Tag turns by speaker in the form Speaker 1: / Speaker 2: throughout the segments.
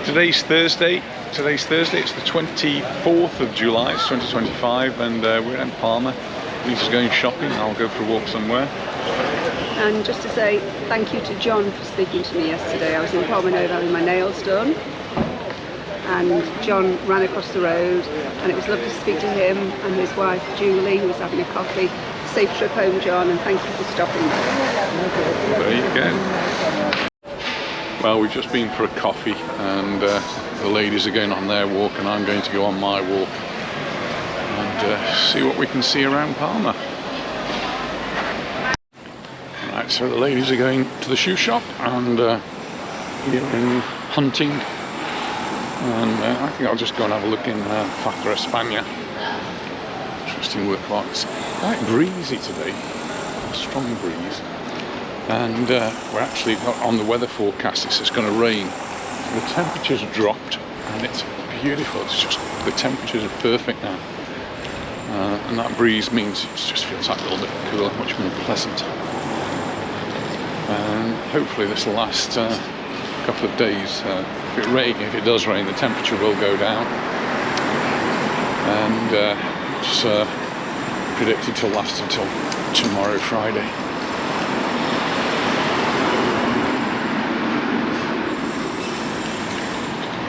Speaker 1: Today's Thursday. It's the 24th of July, it's 2025, and we're in Palma. Lisa's going shopping. I'll go for a walk somewhere.
Speaker 2: And just to say thank you to John for speaking to me yesterday. I was in Palma having my nails done, and John ran across the road, and it was lovely to speak to him and his wife Julie, who was having a coffee. Safe trip home, John, and thank you for stopping.
Speaker 1: There you go. Well, we've just been for a coffee, and the ladies are going on their walk, and I'm going to go on my walk and see what we can see around Palma. Right, so the ladies are going to the shoe shop, and we're in hunting, and I think I'll just go and have a look in Plaza España. Interesting work of art. It's quite breezy today, a strong breeze, and we're actually on the weather forecast. It's going to rain. The temperature's dropped, and it's beautiful. It's just, the temperatures are perfect now, and that breeze means it just feels like a little bit cooler, much more pleasant. And hopefully this will last a couple of days. If it does rain, the temperature will go down, and it's predicted to last until tomorrow, Friday.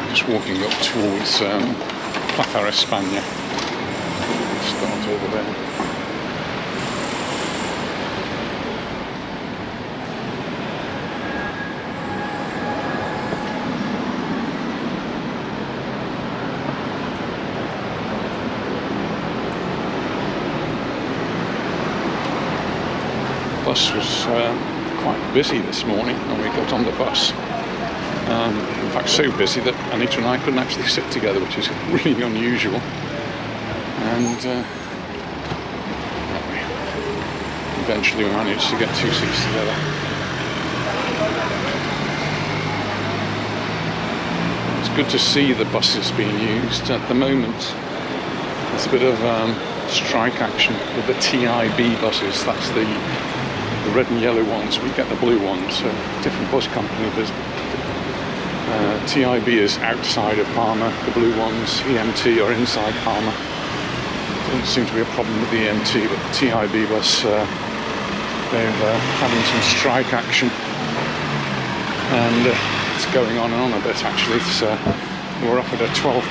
Speaker 1: Just walking up towards Plaza España. Start over there. The bus was quite busy this morning when we got on the bus. In fact, so busy that Anita and I couldn't actually sit together, which is really unusual. And eventually we managed to get 2 seats together. It's good to see the buses being used. At the moment, there's a bit of strike action with the TIB buses. That's the red and yellow ones. We get the blue ones, so different bus company. TIB is outside of Palma, the blue ones. EMT are inside Palma. Doesn't seem to be a problem with the EMT, but the TIB bus, they're having some strike action, and it's going on and on a bit actually. We're offered a 12%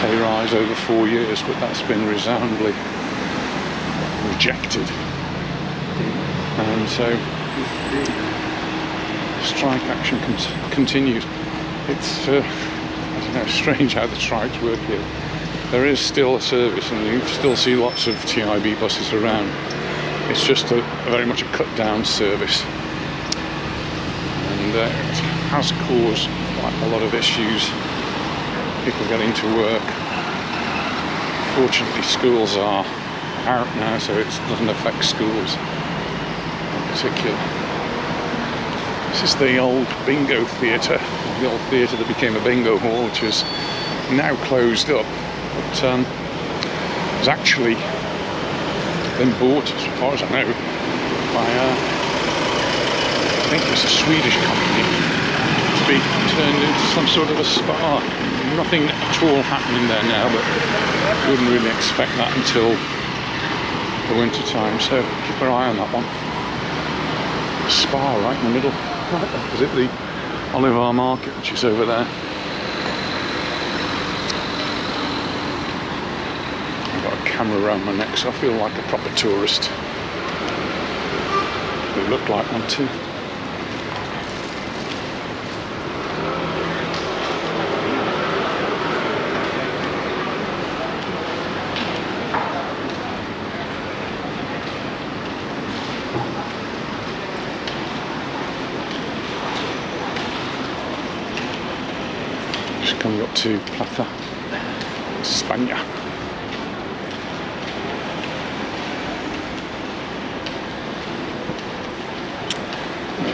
Speaker 1: pay rise over 4 years, but that's been resoundingly rejected. And so strike action continues. It's I don't know, strange how the strikes work here. There is still a service, and you still see lots of TIB buses around. It's just a very much a cut down service, and it has caused quite a lot of issues. People getting to work. Fortunately, schools are out now, so it doesn't affect schools in particular. This is the old bingo theatre, the old theatre that became a bingo hall, which is now closed up, but it's actually been bought, as far as I know, by I think it's a Swedish company, to be turned into some sort of a spa. Nothing at all happening there now, but wouldn't really expect that until the winter time, so keep our eye on that one. Spa right in the middle, right opposite the Oliver Market, which is over there. I've got a camera around my neck, so I feel like a proper tourist. They look like one too. Coming up to Plaza España.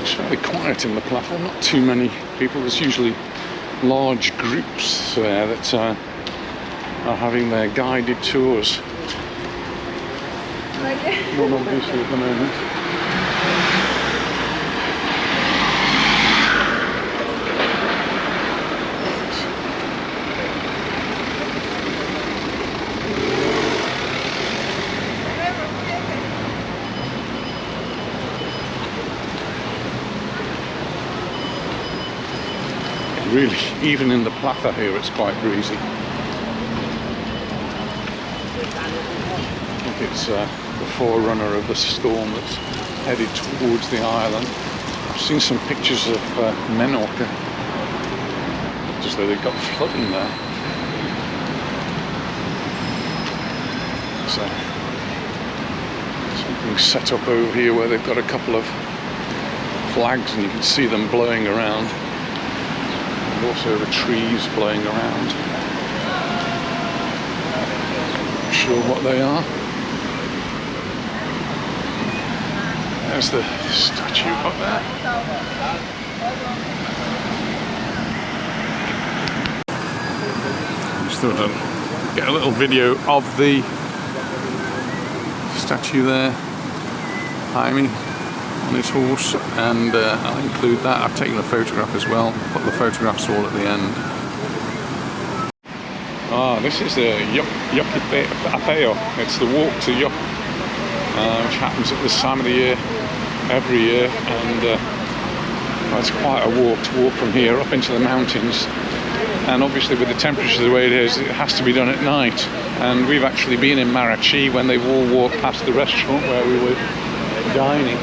Speaker 1: It's fairly quiet in the plaza, not too many people. There's usually large groups there that are having their guided tours. Not obviously at the moment. Really, even in the Plaza here, it's quite breezy. I think it's the forerunner of the storm that's headed towards the island. I've seen some pictures of Mallorca, just though they've got flooding there. So something set up over here where they've got a couple of flags and you can see them blowing around, and also the trees blowing around. Not sure what they are. There's the statue up there. Just thought I'd get a little video of the statue there, Jaime on his horse, and I'll include that. I've taken a photograph as well, put the photographs all at the end. Ah, this is the Apeo. It's the walk to Yup, which happens at this time of the year, every year, and well, it's quite a walk to walk from here up into the mountains. And obviously with the temperature the way it is, it has to be done at night. And we've actually been in Marachi when they've all walked past the restaurant where we were dining.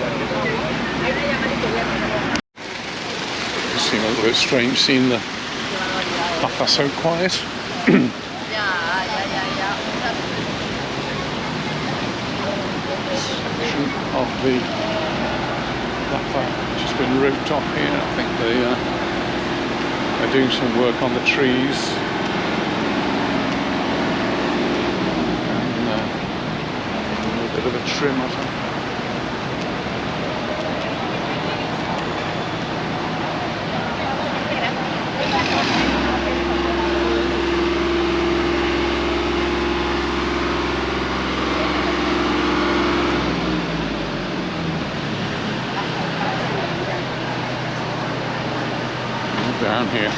Speaker 1: It seemed a little bit strange seeing the Plaza so quiet. Section of the Plaza which has been roped off here. I think they're doing some work on the trees. And a little bit of a trim or something. Down here.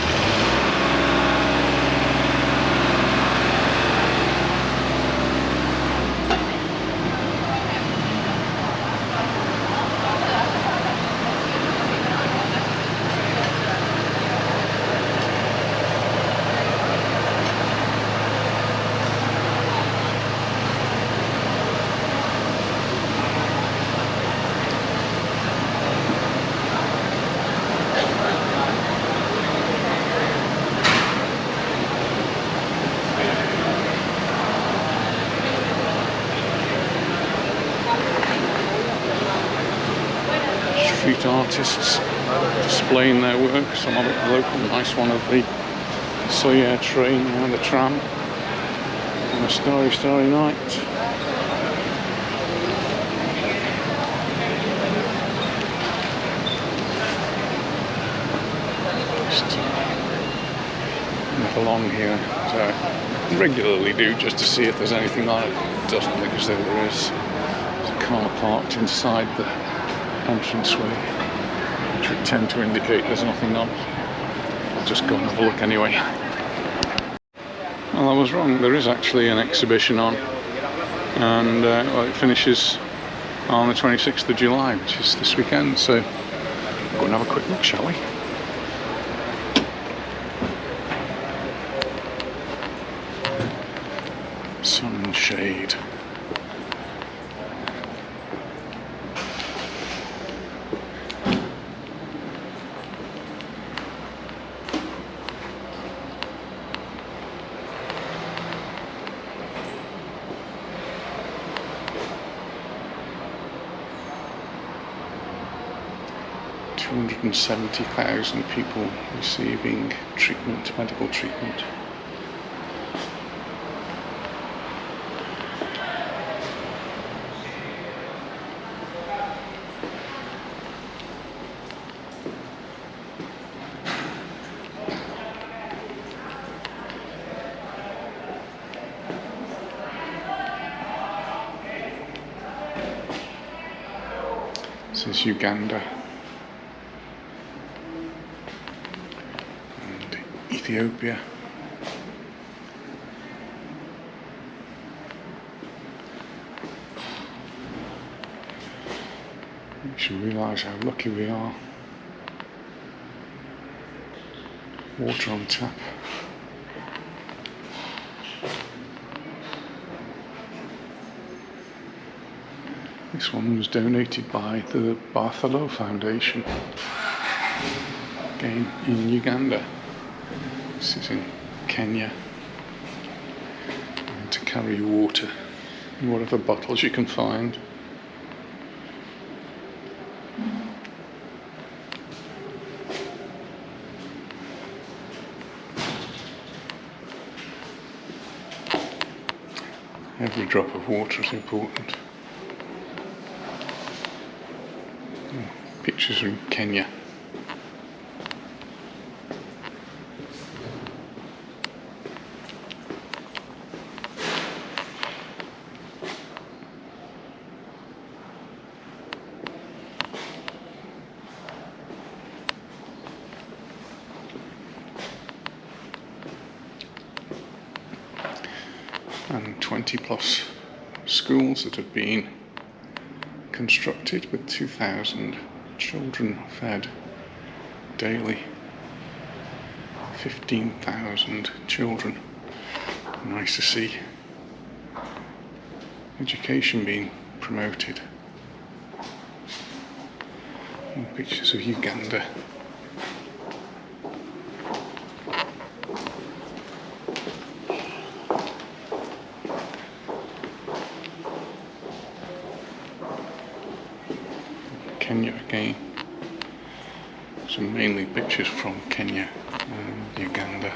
Speaker 1: Street artists displaying their work, some of it local, nice one of the Soya train and the tram on a starry, starry night. Just look along here, so I regularly do just to see if there's anything on it. It doesn't look as though there is. There's a car parked inside the entranceway, which would tend to indicate there's nothing on. I'll just go and have a look anyway. Well, I was wrong, there is actually an exhibition on, and well, it finishes on the 26th of July, which is this weekend, so we'll go and have a quick look, shall we? Sun and shade. $270,000 people receiving treatment, medical treatment. This is Uganda. Ethiopia. We should realise how lucky we are. Water on tap. This one was donated by the Bartholo Foundation, again in Uganda. This is in Kenya. And to carry water in whatever bottles you can find. Every drop of water is important. Pictures from Kenya. And 20 plus schools that have been constructed with 2,000 children fed daily. 15,000 children. Nice to see education being promoted. And pictures of Uganda. Kenya again. So mainly pictures from Kenya and Uganda.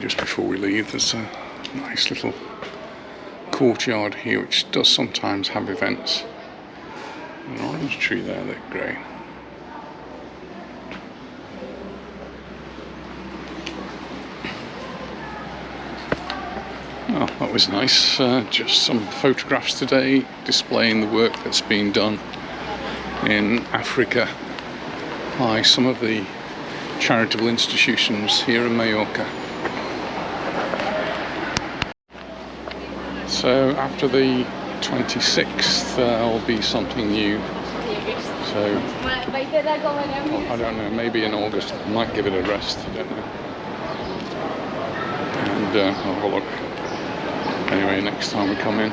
Speaker 1: Just before we leave, there's a nice little courtyard here which does sometimes have events. An orange tree there, they're great. Oh, that was nice. Just some photographs today displaying the work that's been done in Africa by some of the charitable institutions here in Mallorca. So after the 26th there'll be something new. So well, I don't know, maybe in August I might give it a rest, I don't know. And I'll have a look. Anyway, next time we come in,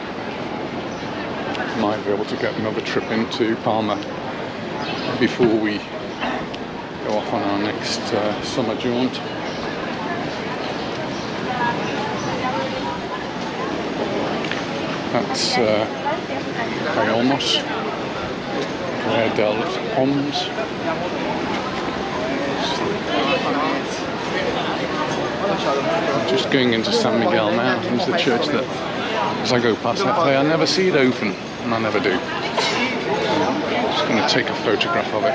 Speaker 1: might be able to get another trip into Palma before we go off on our next summer jaunt. That's Palmas, Playa del Homs. Just going into San Miguel now. There's the church that, as I go past that, I never see it open, and I never do. I'm just going to take a photograph of it.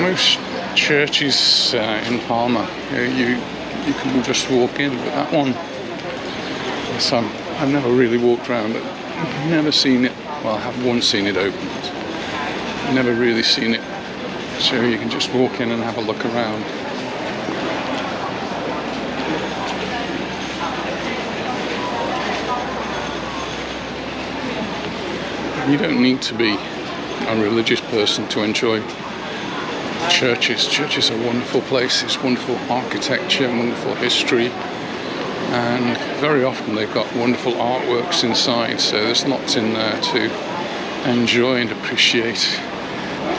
Speaker 1: Most churches in Palma, you can just walk in, but that one, so I've never really walked around, but I've never seen it. Well, I have once seen it open, but I've never really seen it. So you can just walk in and have a look around. You don't need to be a religious person to enjoy churches. Churches are wonderful places, wonderful architecture, wonderful history, and very often they've got wonderful artworks inside, so there's lots in there to enjoy and appreciate.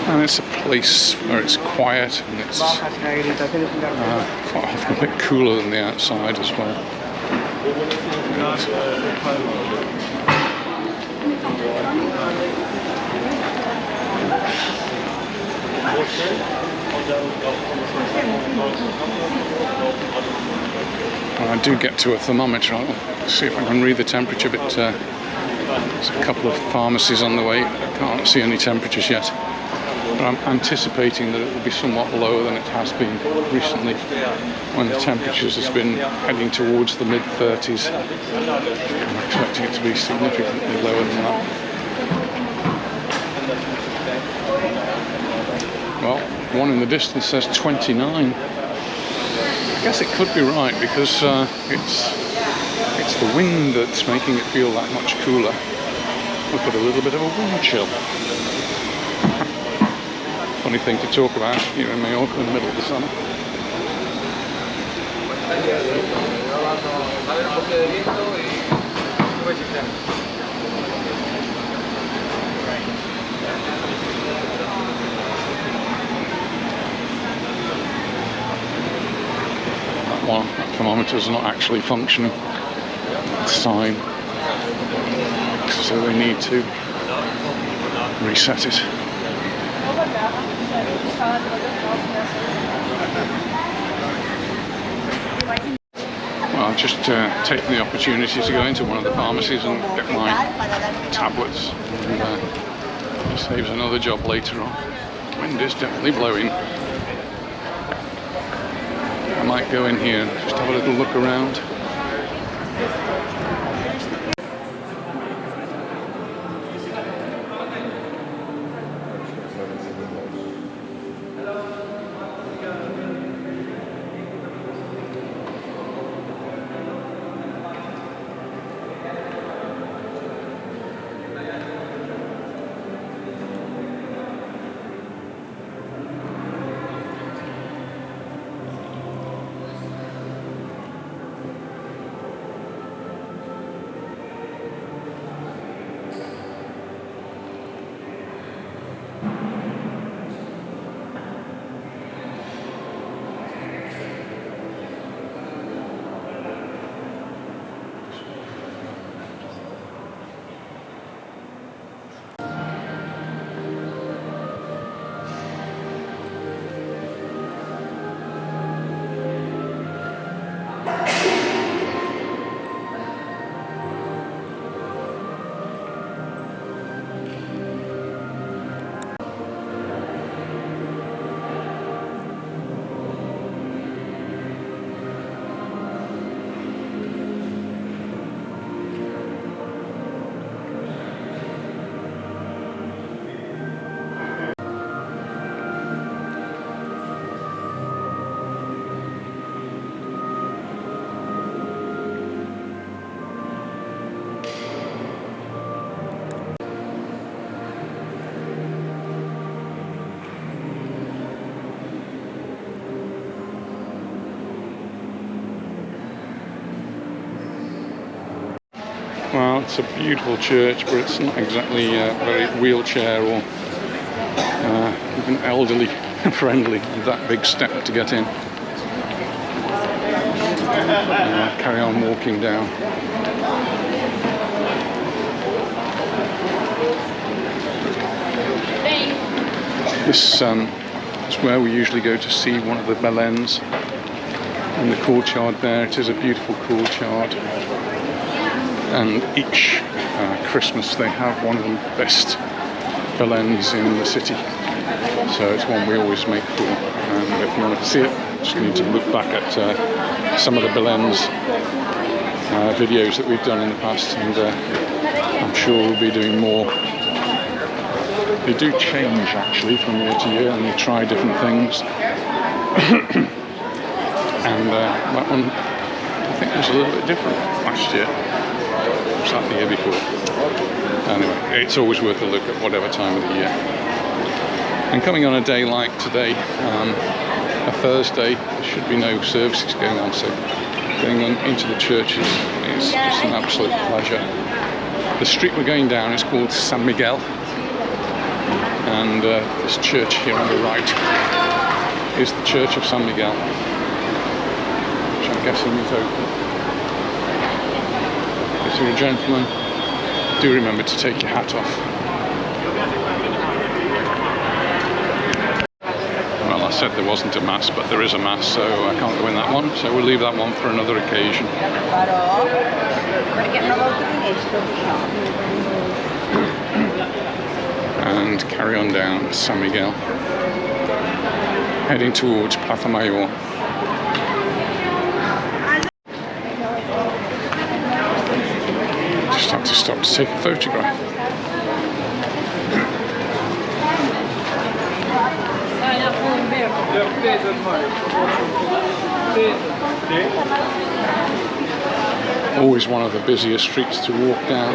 Speaker 1: And it's a place where it's quiet and it's quite often a bit cooler than the outside as well. When I do get to a thermometer, I'll see if I can read the temperature, but there's a couple of pharmacies on the way. I can't see any temperatures yet. But I'm anticipating that it will be somewhat lower than it has been recently, when the temperatures has been heading towards the mid-30s. I'm expecting it to be significantly lower than that. Well, one in the distance says 29. I guess it could be right, because it's the wind that's making it feel that much cooler. We've got a little bit of a wind chill. Funny thing to talk about here in Mallorca in the middle of the summer. That one, that thermometer's not actually functioning. That sign. So they need to reset it. Well, I've just taken the opportunity to go into one of the pharmacies and get my tablets, and it saves another job later on. Wind is definitely blowing. I might go in here and just have a little look around. Well, it's a beautiful church, but it's not exactly very wheelchair or even elderly friendly with that big step to get in. Carry on walking down. This is where we usually go to see one of the Baleares in the courtyard there. It is a beautiful courtyard. And each Christmas they have one of the best Baleares in the city, so it's one we always make for. And if you want to see it, just need to look back at some of the Baleares videos that we've done in the past, and I'm sure we'll be doing more. They do change actually from year to year, and they try different things. And that one I think was a little bit different last year. Was that the year before? Anyway, it's always worth a look at whatever time of the year. And coming on a day like today, a Thursday, there should be no services going on, so going on into the churches is just an absolute pleasure. The street we're going down is called San Miguel, and this church here on the right is the Church of San Miguel, which I'm guessing is open. If you're a gentleman, do remember to take your hat off. said there wasn't a mass, but there is a mass, so I can't go in that one. So we'll leave that one for another occasion. And carry on down San Miguel, heading towards Plaza Mayor. Just have to stop to take a photograph. Always one of the busiest streets to walk down.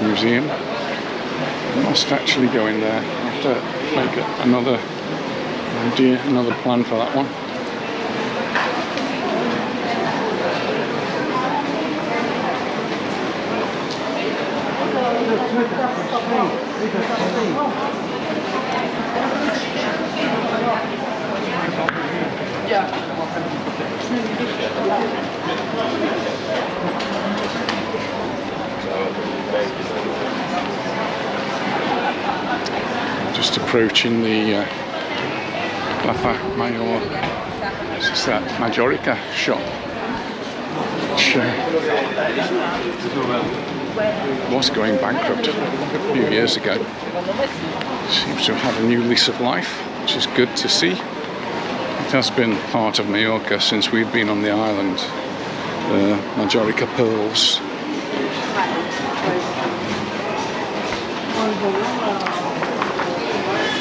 Speaker 1: Museum. I must actually go in there. I have to make another idea, another plan for that one. Just approaching the Plaza Mayor. This is that Majorca shop, which was going bankrupt a few years ago. Seems to have had a new lease of life, which is good to see. It has been part of Mallorca since we've been on the island. The Majorca pearls.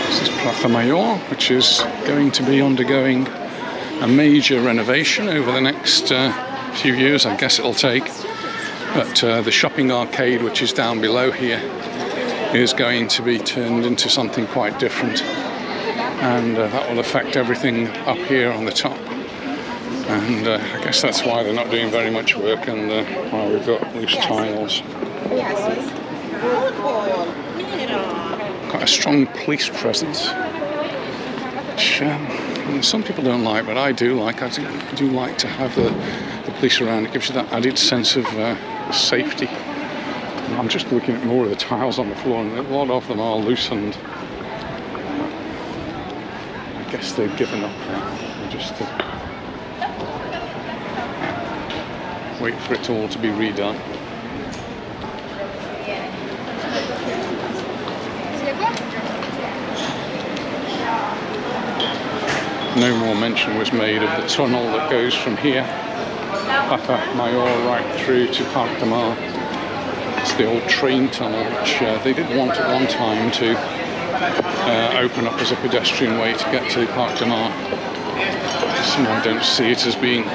Speaker 1: This is Plaza Mayor, which is going to be undergoing a major renovation over the next few years. I guess it'll take. But the shopping arcade, which is down below here, is going to be turned into something quite different. And that will affect everything up here on the top. And I guess that's why they're not doing very much work, and why we've got loose tiles. Quite a strong police presence, which some people don't like, but I do like. I do like to have the police around. It gives you that added sense of safety. And I'm just looking at more of the tiles on the floor, and a lot of them are loosened. I guess they've given up now. Just wait for it all to be redone. No more mention was made of the tunnel that goes from here, Plaza Mayor, right through to Parc. It's the old train tunnel, which they did want at one time to open up as a pedestrian way to get to Parc. So I don't see it as being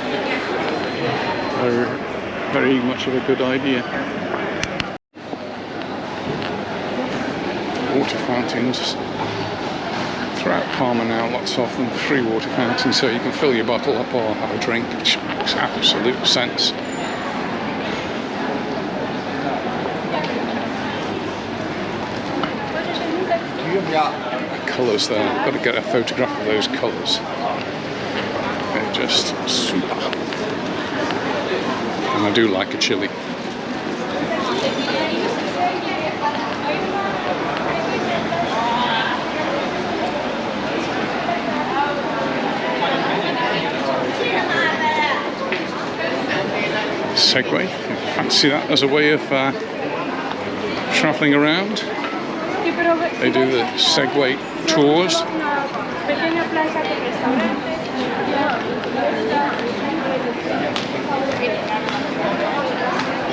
Speaker 1: very much of a good idea. Water fountains throughout Palma now, lots of them, free water fountains, so you can fill your bottle up or have a drink, which makes absolute sense. The colours there, I've got to get a photograph of those colours. They're just super. And I do like a chili. Segway, fancy that as a way of travelling around. They do the Segway tours.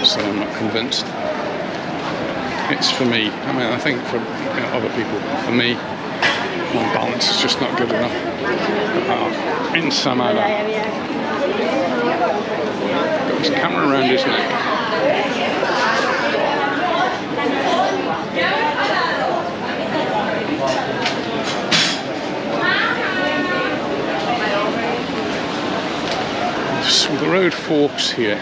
Speaker 1: So I'm not convinced. it's for me. I mean, I think for other people, for me, my balance is just not good enough. In Samada, got his camera around his neck. So the road forks here,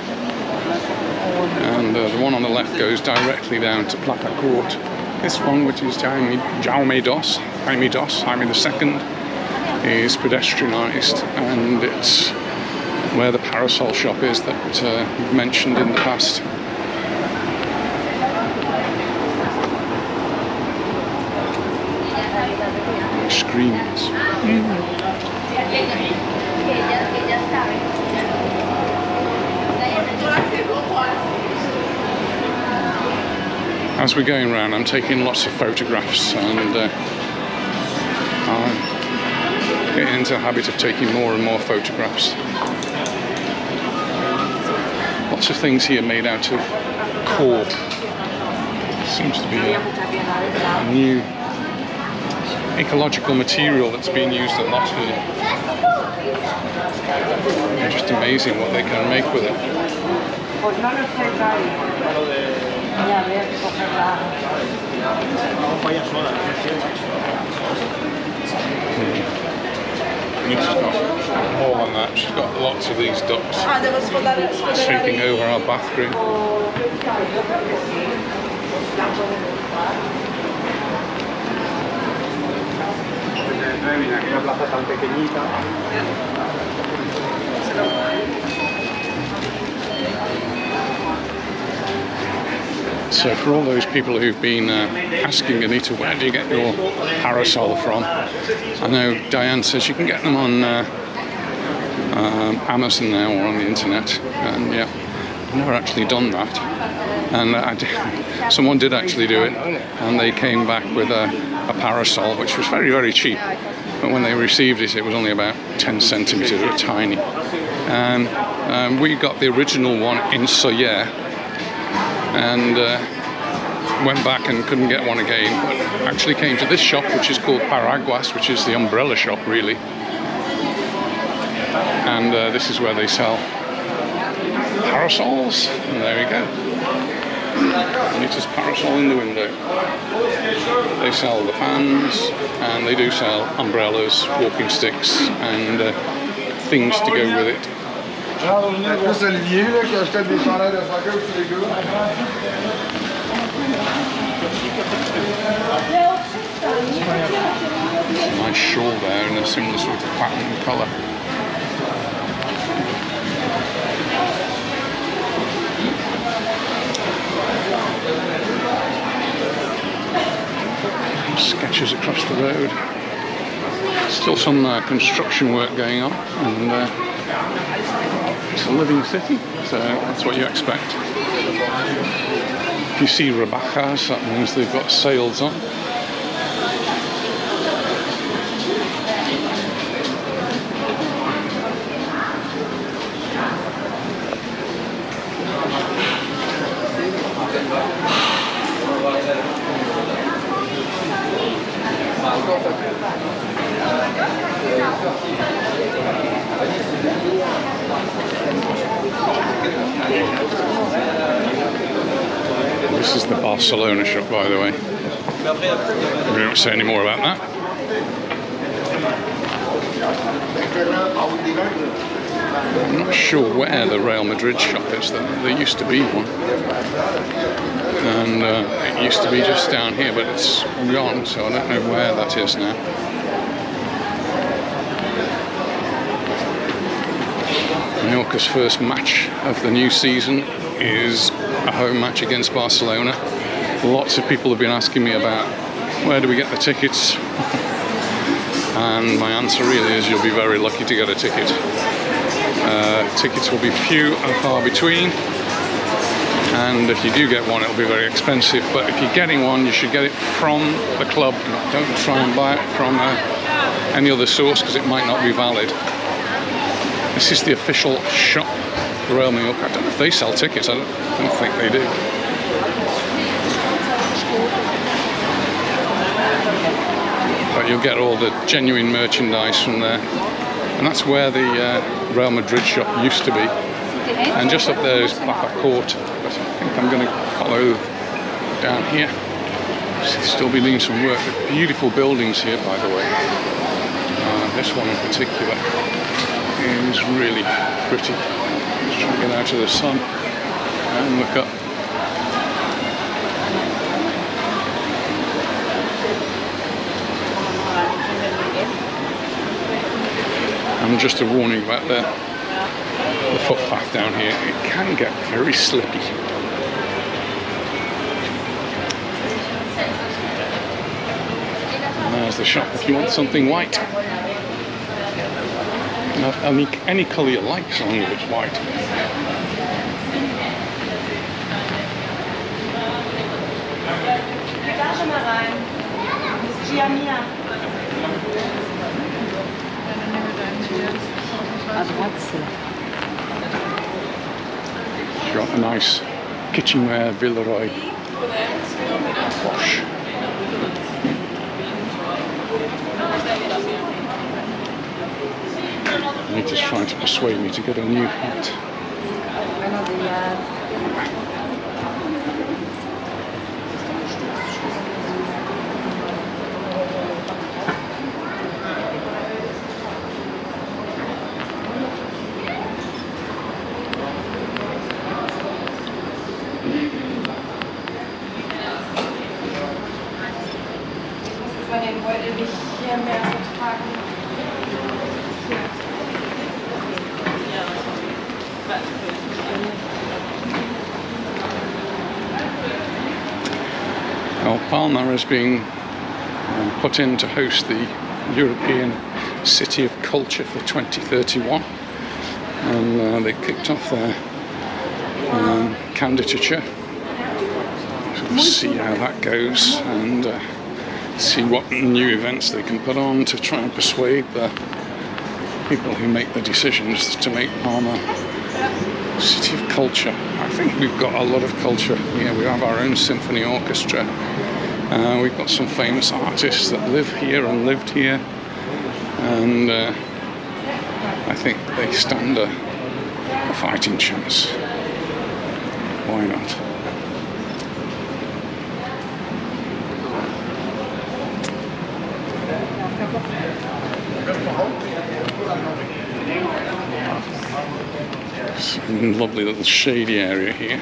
Speaker 1: and the one on the left goes directly down to Plata Court. This one, which is Jaime II, is pedestrianised, and it's where the parasol shop is that we've mentioned in the past. Screens. As we're going around, I'm taking lots of photographs, and I'm getting into the habit of taking more and more photographs. Lots of things here made out of cord. Seems to be a new ecological material that's being used a lot here. It's just amazing what they can make with it. Anita's got more than that. She's got lots of these ducks sweeping over our bathroom. So for all those people who've been asking Anita, where do you get your parasol from? I know Diane says you can get them on Amazon now, or on the internet, and yeah, I've never actually done that. And someone did actually do it, and they came back with a parasol, which was very, very cheap. But when they received it, it was only about 10 centimetres, it was tiny. And we got the original one in Soyer, and went back and couldn't get one again, but actually came to this shop, which is called Paraguas, which is the umbrella shop, really. And this is where they sell parasols, and there we go. Anita's parasol in the window. They sell the fans, and they do sell umbrellas, walking sticks, and things to go with it. Nice shawl there in a similar sort of pattern and colour. Sketches across the road. Still some construction work going on, and it's a living city, so that's what you expect. If you see rebajas, that means they've got sales on. This is the Barcelona shop, by the way. We don't say any more about that. I'm not sure where the Real Madrid shop is. There used to be one, and it used to be just down here, but it's gone, so I don't know where that is now. Mallorca's first match of the new season is a home match against Barcelona. Lots of people have been asking me about where do we get the tickets, and my answer really is you'll be very lucky to get a ticket. Tickets will be few and far between, and if you do get one, it'll be very expensive. But if you're getting one, you should get it from the club. Don't try and buy it from any other source, because it might not be valid. This is the official shop for Real Mallorca. I don't know if they sell tickets. I don't think they do. you'll get all the genuine merchandise from there. And that's where the Real Madrid shop used to be. And just up there is Palma Court. But I think I'm going to follow down here. Still be doing some work. Beautiful buildings here, by the way. This one in particular is really pretty. Just trying to get out of the sun and look up. And just a warning about the footpath down here. It can get very slippy. And there's the shop if you want something white. Any colour you like, as long as it's white. Got a nice kitchenware, Villeroy wash. He's just trying to persuade me to get a new hat. Well, Palma is being put in to host the European City of Culture for 2031, and they kicked off their candidature. So we'll see how that goes and see what new events they can put on to try and persuade the people who make the decisions to make Palma City of Culture. I think we've got a lot of culture here. We have our own symphony orchestra. We've got some famous artists that live here and lived here, and I think they stand a fighting chance. Why not? Some lovely little shady area here.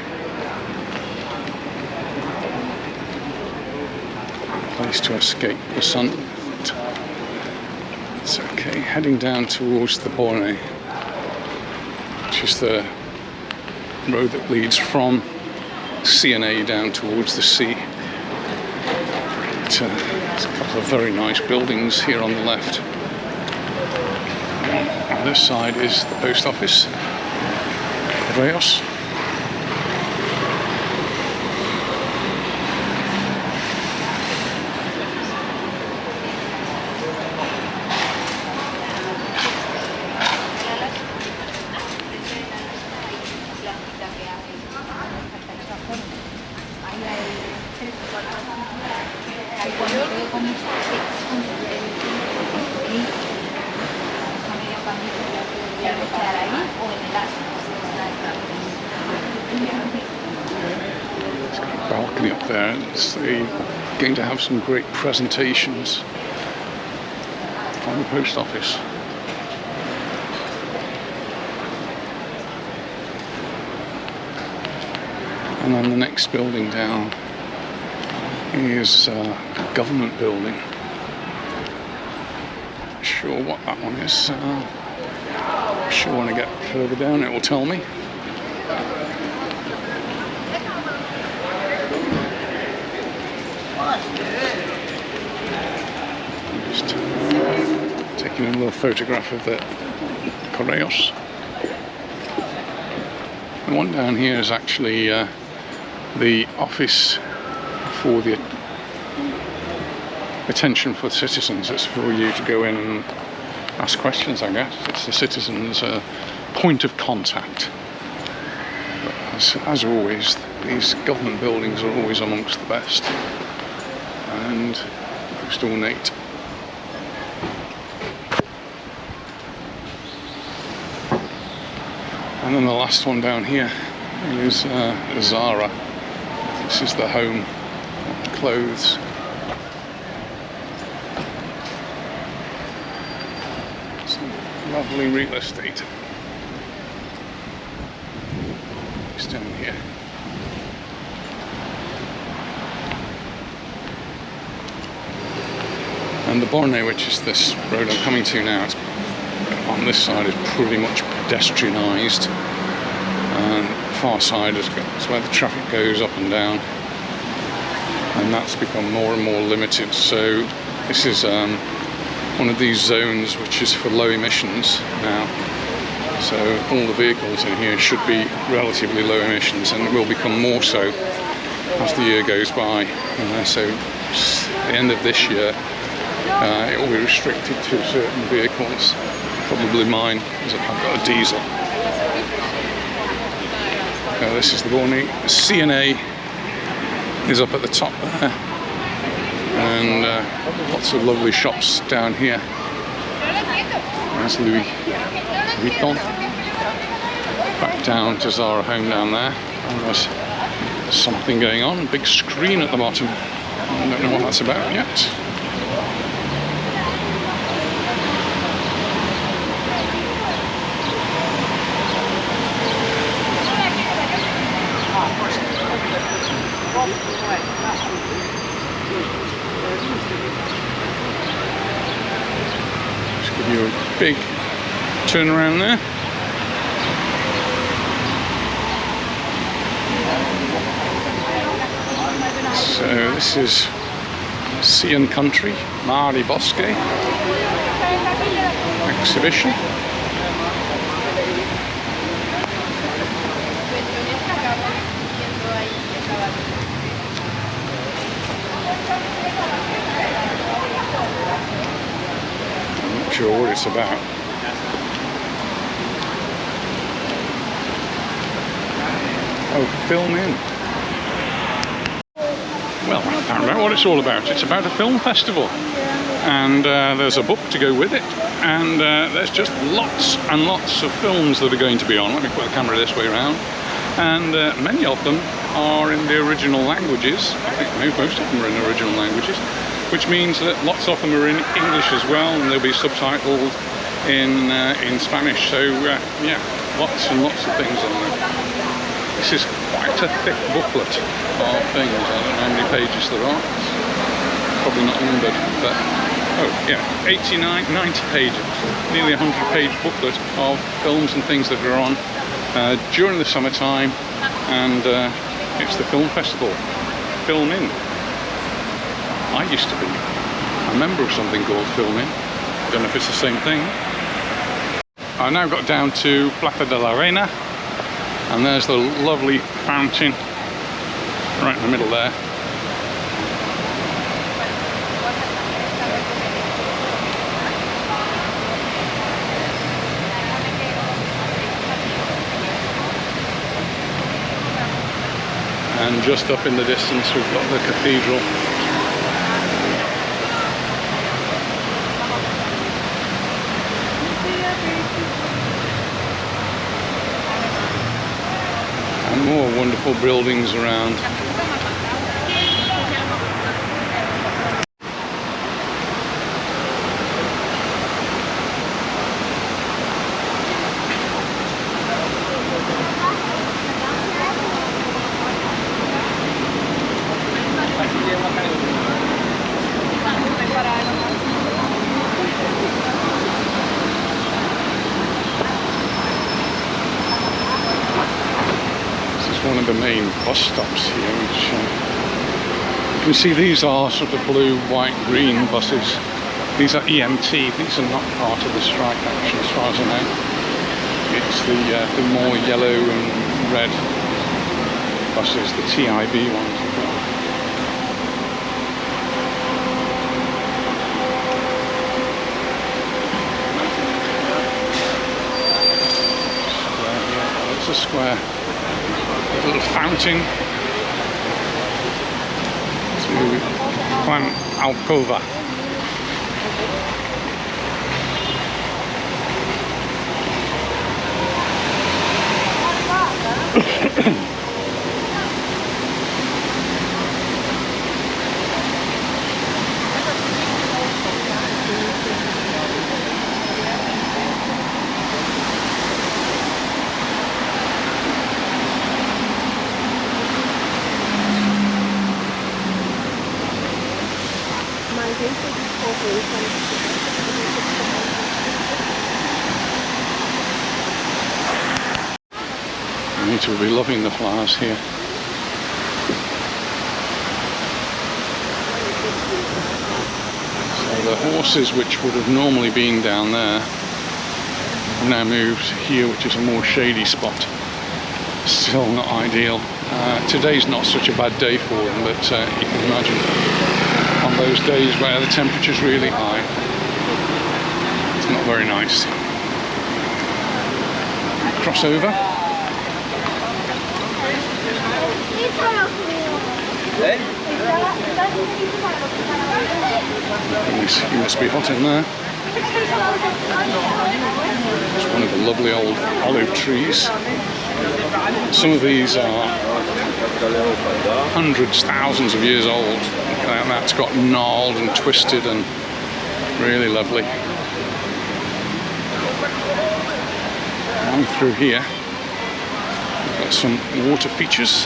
Speaker 1: Place to escape the sun. It's okay. Heading down towards the Borne, which is the road that leads from CNA down towards the sea. There's a couple of very nice buildings here on the left. On this side is the post office. Correos. It's got a balcony up there. They're going to have some great presentations from the post office. And then the next building down is a government building. Not sure what that one is. I'm sure when I get further down it will tell me. Just taking a little photograph of the Correos. The one down here is actually the office for the attention for citizens. It's for you to go in and ask questions, I guess. It's the citizens' point of contact. But as always, these government buildings are always amongst the best and most ornate. And then the last one down here is Zara. This is the home of the clothes. Some lovely real estate. It's down here. And the Borne, which is this road I'm coming to now, it's, on this side is pretty much pedestrianised. And far side is where the traffic goes up and down. And that's become more and more limited. So this is one of these zones which is for low emissions now. So all the vehicles in here should be relatively low emissions, and it will become more so as the year goes by. So at the end of this year, it will be restricted to certain vehicles, probably mine, because I've got a diesel. This is the Borne. C&A is up at the top there, and lots of lovely shops down here. There's Louis Vuitton. Back down to Zara Home down there, and there's something going on, big screen at the bottom. I don't know what that's about yet. Just give you a big turn around there. So this is Sea and Country, Mare Bosque exhibition. I'm not sure what it's about. Oh, film in. Well, I found out what it's all about. It's about a film festival, and there's a book to go with it, and there's just lots and lots of films that are going to be on. Let me put the camera this way around. And many of them are in the original languages. I think most of them are in original languages, which means that lots of them are in English as well, and they'll be subtitled in Spanish. So yeah, lots and lots of things on there. This is quite a thick booklet of things. I don't know how many pages there are. It's probably not numbered, but oh yeah, 89, 90 pages, nearly 100-page booklet of films and things that are on during the summertime, and it's the film festival. Film In. I used to be a member of something called Film In. I don't know if it's the same thing. I now got down to Plaza de la Reina, and there's the lovely fountain right in the middle there. And just up in the distance we've got the cathedral. And more wonderful buildings around. One of the main bus stops here, which you can see these are sort of blue, white, green buses. These are EMT. These are not part of the strike action as far as I know. It's the more yellow and red buses, the TIB ones. Square, yeah, it's a square. A little fountain to Juan Alcova. Anita will be loving the flowers here. So the horses, which would have normally been down there, have now moved here, which is a more shady spot. Still not ideal. Today's not such a bad day for them, but you can imagine on those days where the temperature's really high, it's not very nice. Cross over. You must be hot in there. It's one of the lovely old olive trees. Some of these are hundreds, thousands of years old, and that's got gnarled and twisted and really lovely. And through here, we've got some water features.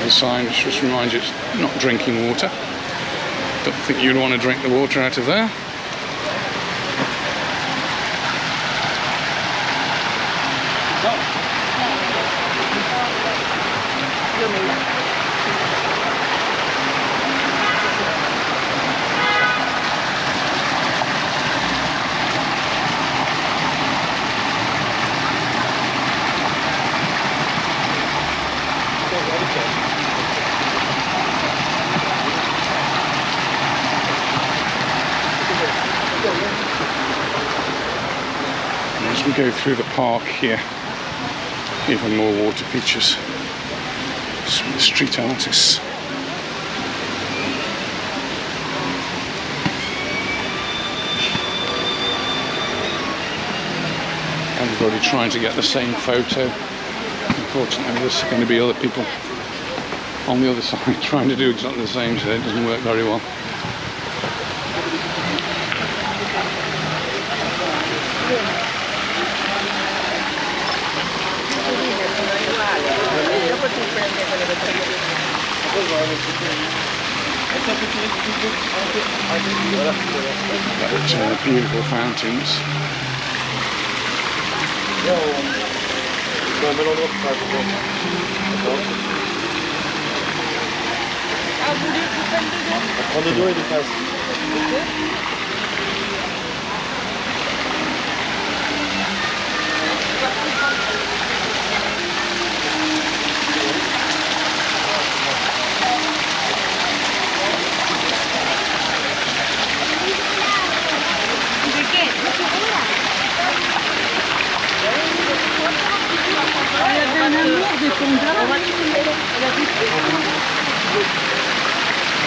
Speaker 1: The sign just reminds you it's not drinking water. Don't think you'd want to drink the water out of there. As we go through the park here, even more water features. Some street artists. Everybody trying to get the same photo. Unfortunately, there's going to be other people on the other side trying to do exactly the same, so it doesn't work very well. But, beautiful fountains.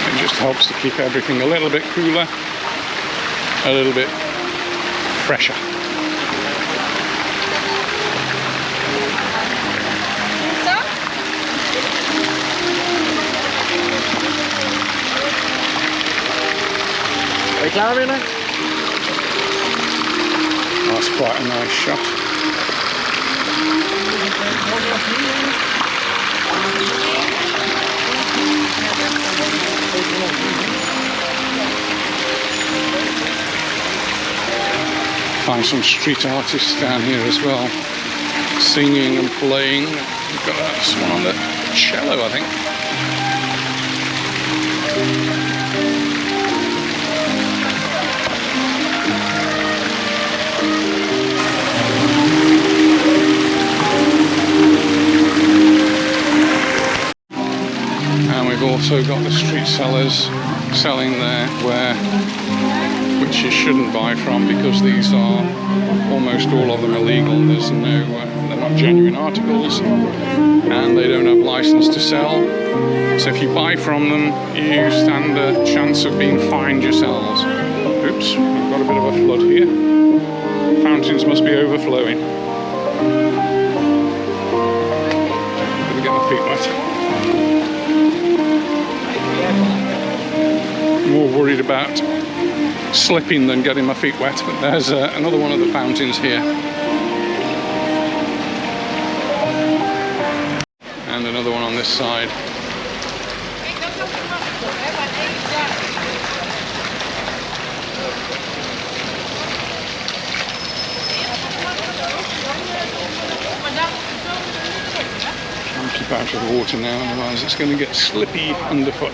Speaker 1: It just helps to keep everything a little bit cooler, a little bit fresher. That's quite a nice shot. Find some street artists down here as well, singing and playing. We've got someone on the cello, I think. And we've also got the street sellers selling their ware, which you shouldn't buy from because these are almost all of them illegal. There's no, they're not genuine articles, and they don't have license to sell. So if you buy from them, you stand a chance of being fined yourselves. Oops, we've got a bit of a flood here. Fountains must be overflowing. Let me get my feet wet. More worried about slipping than getting my feet wet, but there's another one of the fountains here. and another one on this side. Try and keep out of the water now, otherwise it's going to get slippy underfoot.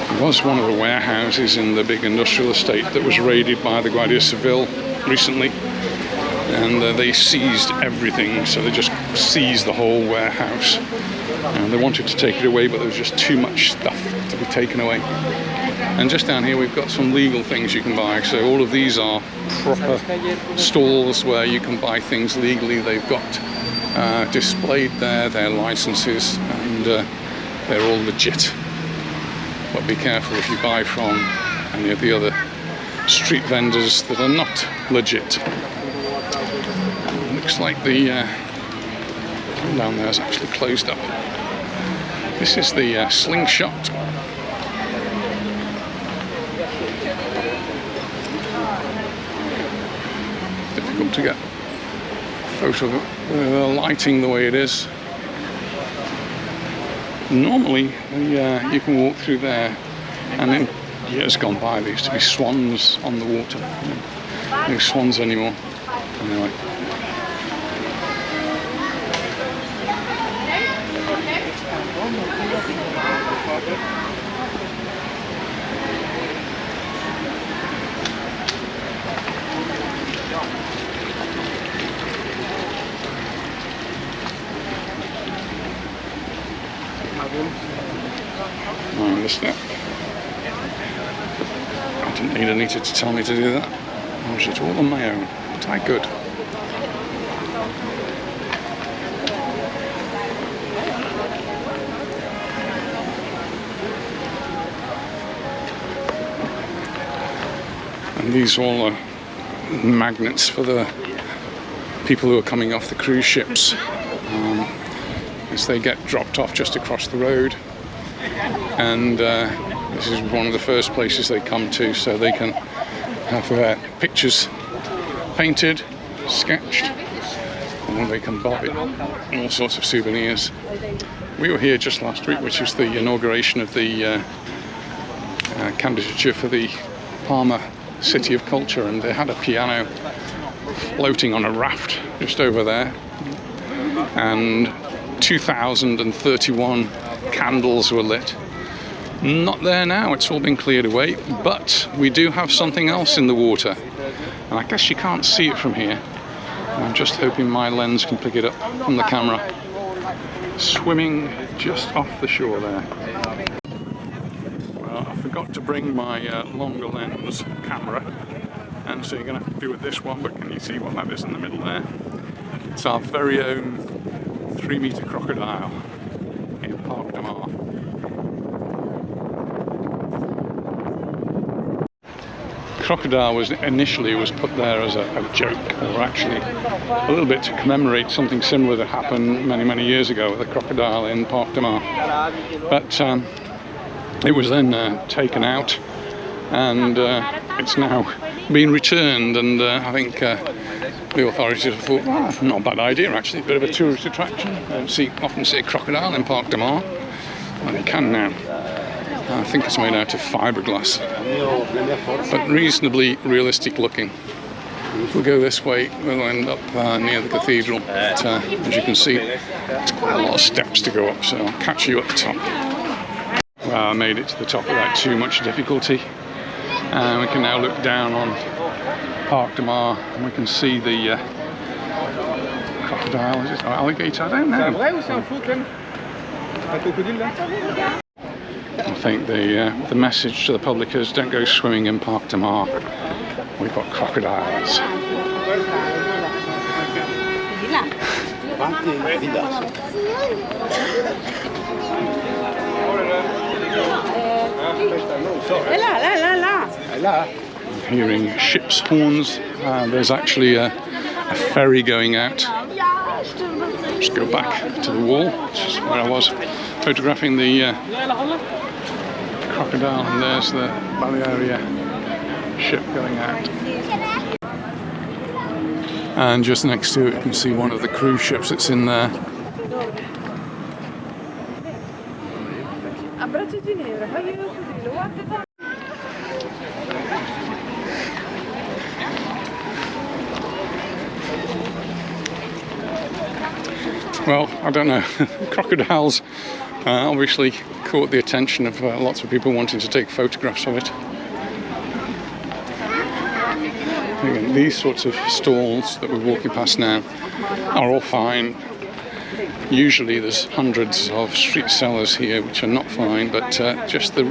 Speaker 1: There was one of the warehouses in the big industrial estate that was raided by the Guardia Civil recently, and they seized everything, so they just seized the whole warehouse. And they wanted to take it away, but there was just too much stuff to be taken away. And just down here we've got some legal things you can buy. So all of these are proper stalls where you can buy things legally. They've got displayed there their licenses, and they're all legit. But be careful if you buy from any of the other street vendors that are not legit. Looks like the down there is actually closed up. This is the slingshot. Difficult to get a photo of it with the lighting the way it is. Normally you can walk through there, and in years gone by there used to be swans on the water. No swans anymore. Anyway. I missed that. I didn't need Anita to tell me to do that. I was just all on my own. But I could. And these all are magnets for the people who are coming off the cruise ships. As they get dropped off just across the road, and this is one of the first places they come to, so they can have their pictures painted, sketched, and they can bob it, all sorts of souvenirs. We were here just last week, which was the inauguration of the candidature for the Palma City of Culture, and they had a piano floating on a raft just over there, and 2,031 candles were lit. Not there now, it's all been cleared away, but we do have something else in the water, and I guess you can't see it from here. I'm just hoping my lens can pick it up from the camera. Swimming just off the shore there. Well, I forgot to bring my longer lens camera, and so you're going to have to do with this one, but can you see what that is in the middle there? It's our very own 3-metre crocodile in Parc. Crocodile was initially put there as a joke, or actually a little bit to commemorate something similar that happened many years ago with a crocodile in Parc. But it was then taken out, and it's now been returned, and I think the authorities have thought, well, not a bad idea actually, a bit of a tourist attraction. Often see a crocodile in Parc, and you can now. I think it's made out of fiberglass, but reasonably realistic looking. If we go this way, we'll end up near the cathedral, but as you can see, it's quite a lot of steps to go up, so I'll catch you at the top. Well, I made it to the top without too much difficulty, and we can now look down on Parc and we can see the crocodile, is it, or alligator, I don't know. I think the message to the public is don't go swimming in Parc. We've got crocodiles. I'm hearing ship's horns. There's actually a ferry going out Just go back to the wall, which is where I was photographing the crocodile, and there's the Baleares ship going out. And just next to it you can see one of the cruise ships that's in there. Well, I don't know. Crocodiles obviously caught the attention of lots of people wanting to take photographs of it. Again, these sorts of stalls that we're walking past now are all fine. Usually there's hundreds of street sellers here which are not fine, but just the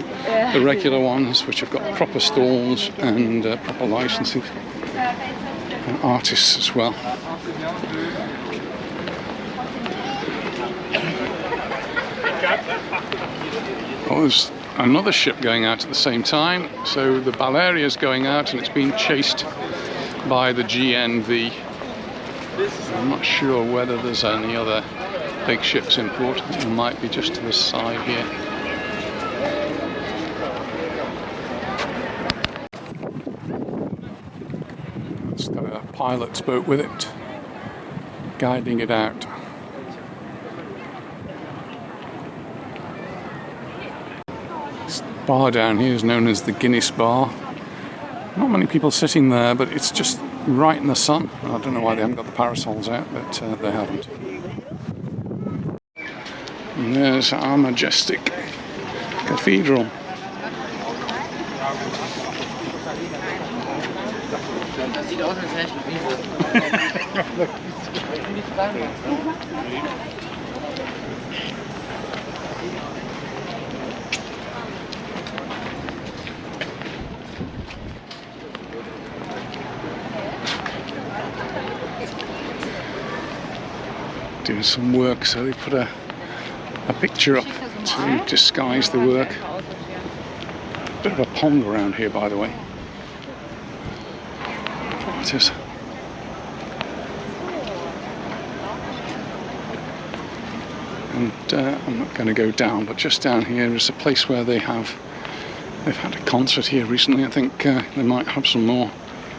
Speaker 1: regular ones which have got proper stalls and proper licensing, and artists as well. Well, there's another ship going out at the same time, so the Baleares is going out and it's being chased by the GNV. I'm not sure whether there's any other big ships in port. It might be just to the side here. It's got a pilot's boat with it, guiding it out. This bar down here is known as the Guinness Bar. Not many people sitting there, but it's just right in the sun. I don't know why they haven't got the parasols out, but they haven't. And there's our majestic cathedral. Doing some work, so they put a picture up to disguise the work. Bit of a pond around here, by the way. It is. And I'm not going to go down, but just down here is a place where they've had a concert here recently. I think they might have some more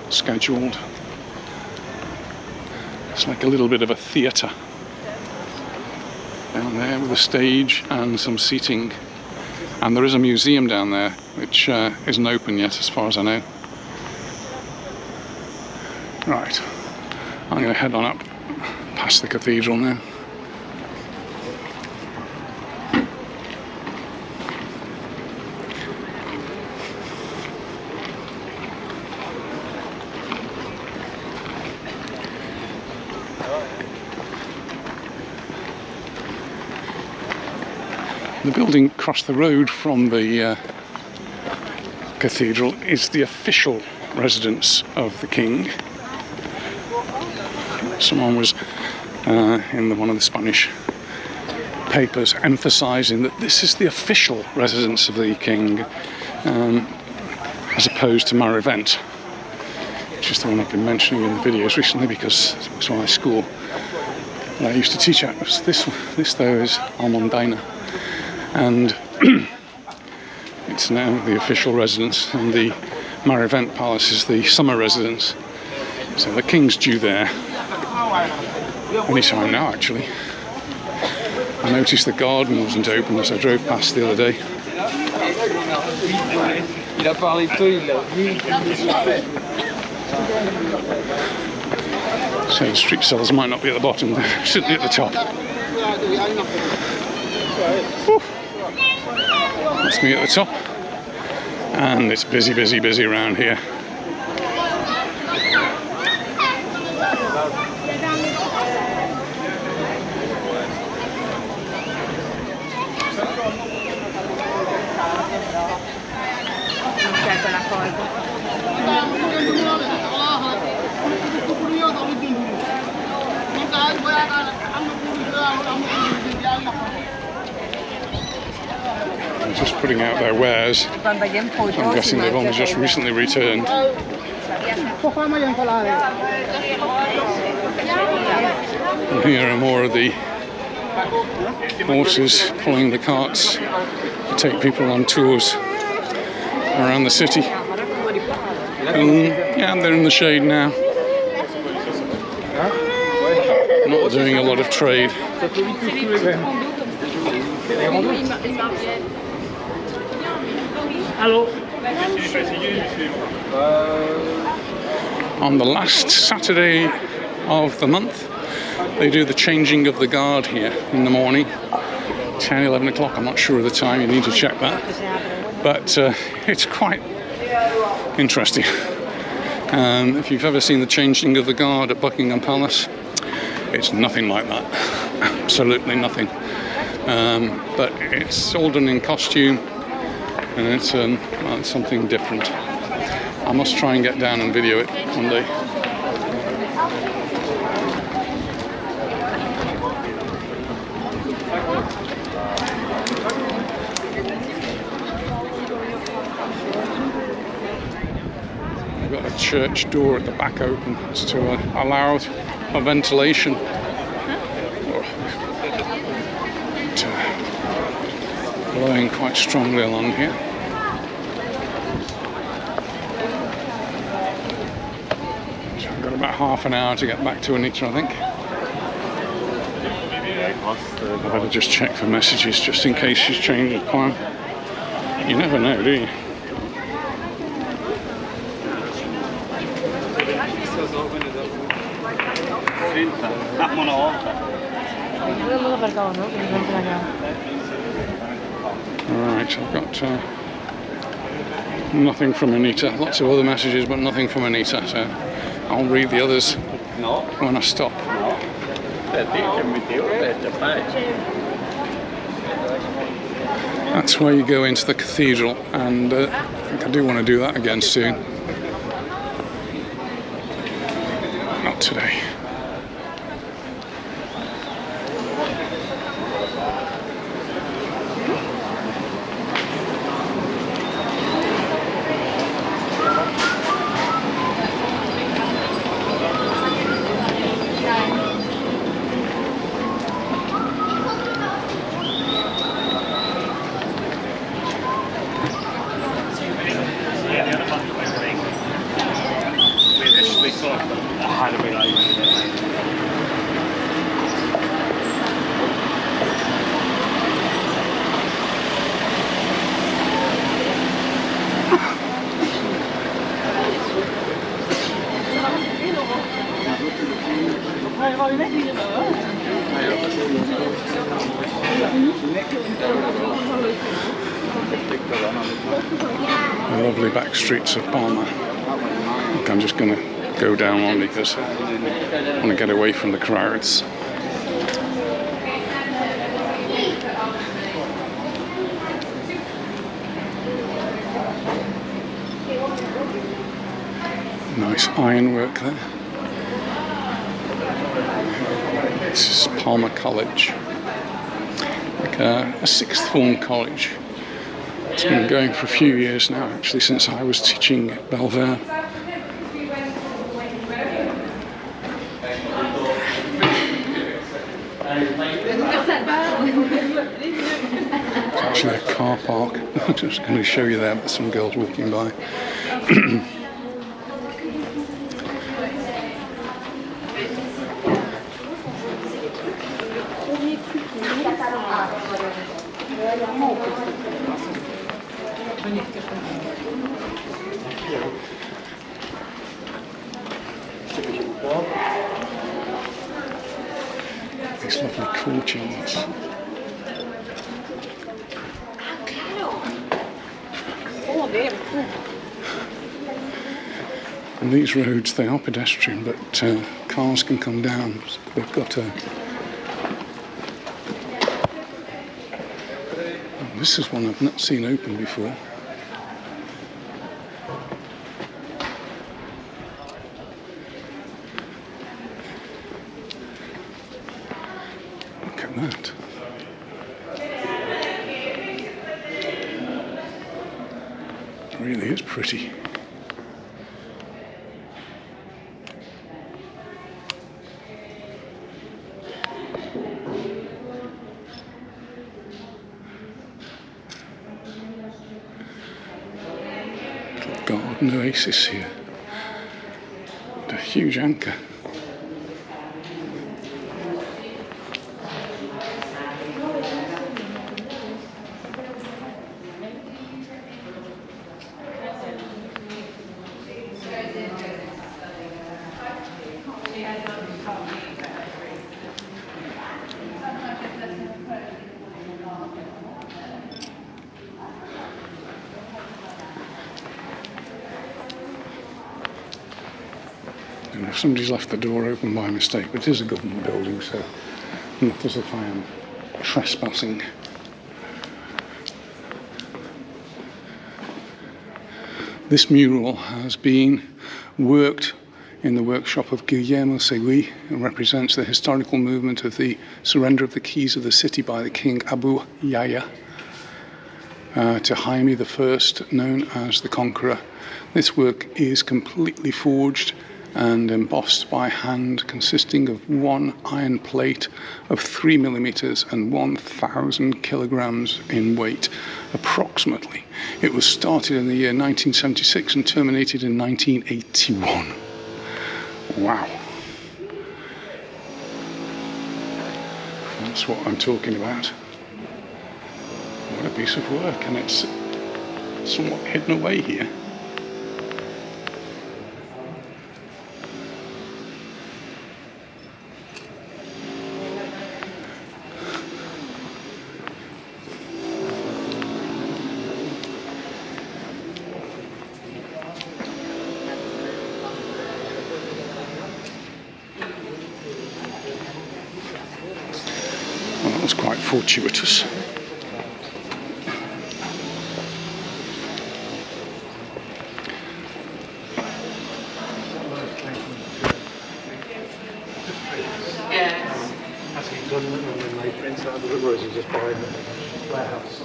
Speaker 1: scheduled. It's like a little bit of a theatre down there with a stage and some seating, and there is a museum down there which isn't open yet as far as I know. Right, I'm going to head on up past the cathedral now. The building across the road from the cathedral is the official residence of the king. Someone was in one of the Spanish papers emphasising that this is the official residence of the king, as opposed to Madrid, which is the one I've been mentioning in the videos recently because it was my school that I used to teach at. This though is Almondina. And it's now the official residence, and the Madrid Palace is the summer residence. So the king's due there any time now, actually. I noticed the garden wasn't open as I drove past the other day. So the street sellers might not be at the bottom, they're certainly at the top. Whew. That's me at the top, and it's busy, busy, busy around here. Just putting out their wares. I'm guessing they've only just recently returned. And here are more of the horses pulling the carts to take people on tours around the city. Yeah, they're in the shade now. Not doing a lot of trade. On the last Saturday of the month, they do the changing of the guard here in the morning, 10, 11 o'clock, I'm not sure of the time, you need to check that. But it's quite interesting. If you've ever seen the changing of the guard at Buckingham Palace, it's nothing like that, absolutely nothing. But it's all done in costume, and it's well, it's something different. I must try and get down and video it one day. We've got a church door at the back open to allow a ventilation. Blowing quite strongly along here. So I've got about half an hour to get back to Anita, I think. I better just check for messages just in case she's changed her plan. You never know, do you? Alright, I've got nothing from Anita. Lots of other messages, but nothing from Anita, so I'll read the others when I stop. That's where you go into the cathedral, and I think I do want to do that again soon. Not today. The lovely back streets of Palma. Look, I'm just going to go down one because I want to get away from the crowds. Nice ironwork there. This is Palma College, like a sixth form college. It's been going for a few years now, actually, since I was teaching at Belvedere. It's actually a car park. I'm just going to show you there, but some girls walking by. These lovely courtyards. And these roads, they are pedestrian, but cars can come down. They've got a... Oh, this is one I've not seen open before. Look at that. It really is pretty. garden oasis here. And a huge anchor. And if somebody's left the door open by mistake, but it is a government building, so not as if I am trespassing. This mural has been worked in the workshop of Guillermo Segui and represents the historical movement of the surrender of the keys of the city by the king Abu Yahya to Jaime I, known as the Conqueror. This work is completely forged and embossed by hand, consisting of one iron plate of 3 millimeters and 1,000 kilograms in weight, approximately. It was started in the year 1976 and terminated in 1981. Wow. That's what I'm talking about. What a piece of work, and it's somewhat hidden away here. Well, that was quite fortuitous.
Speaker 3: Has he done it when they print out the rivers? He just buying the warehouse?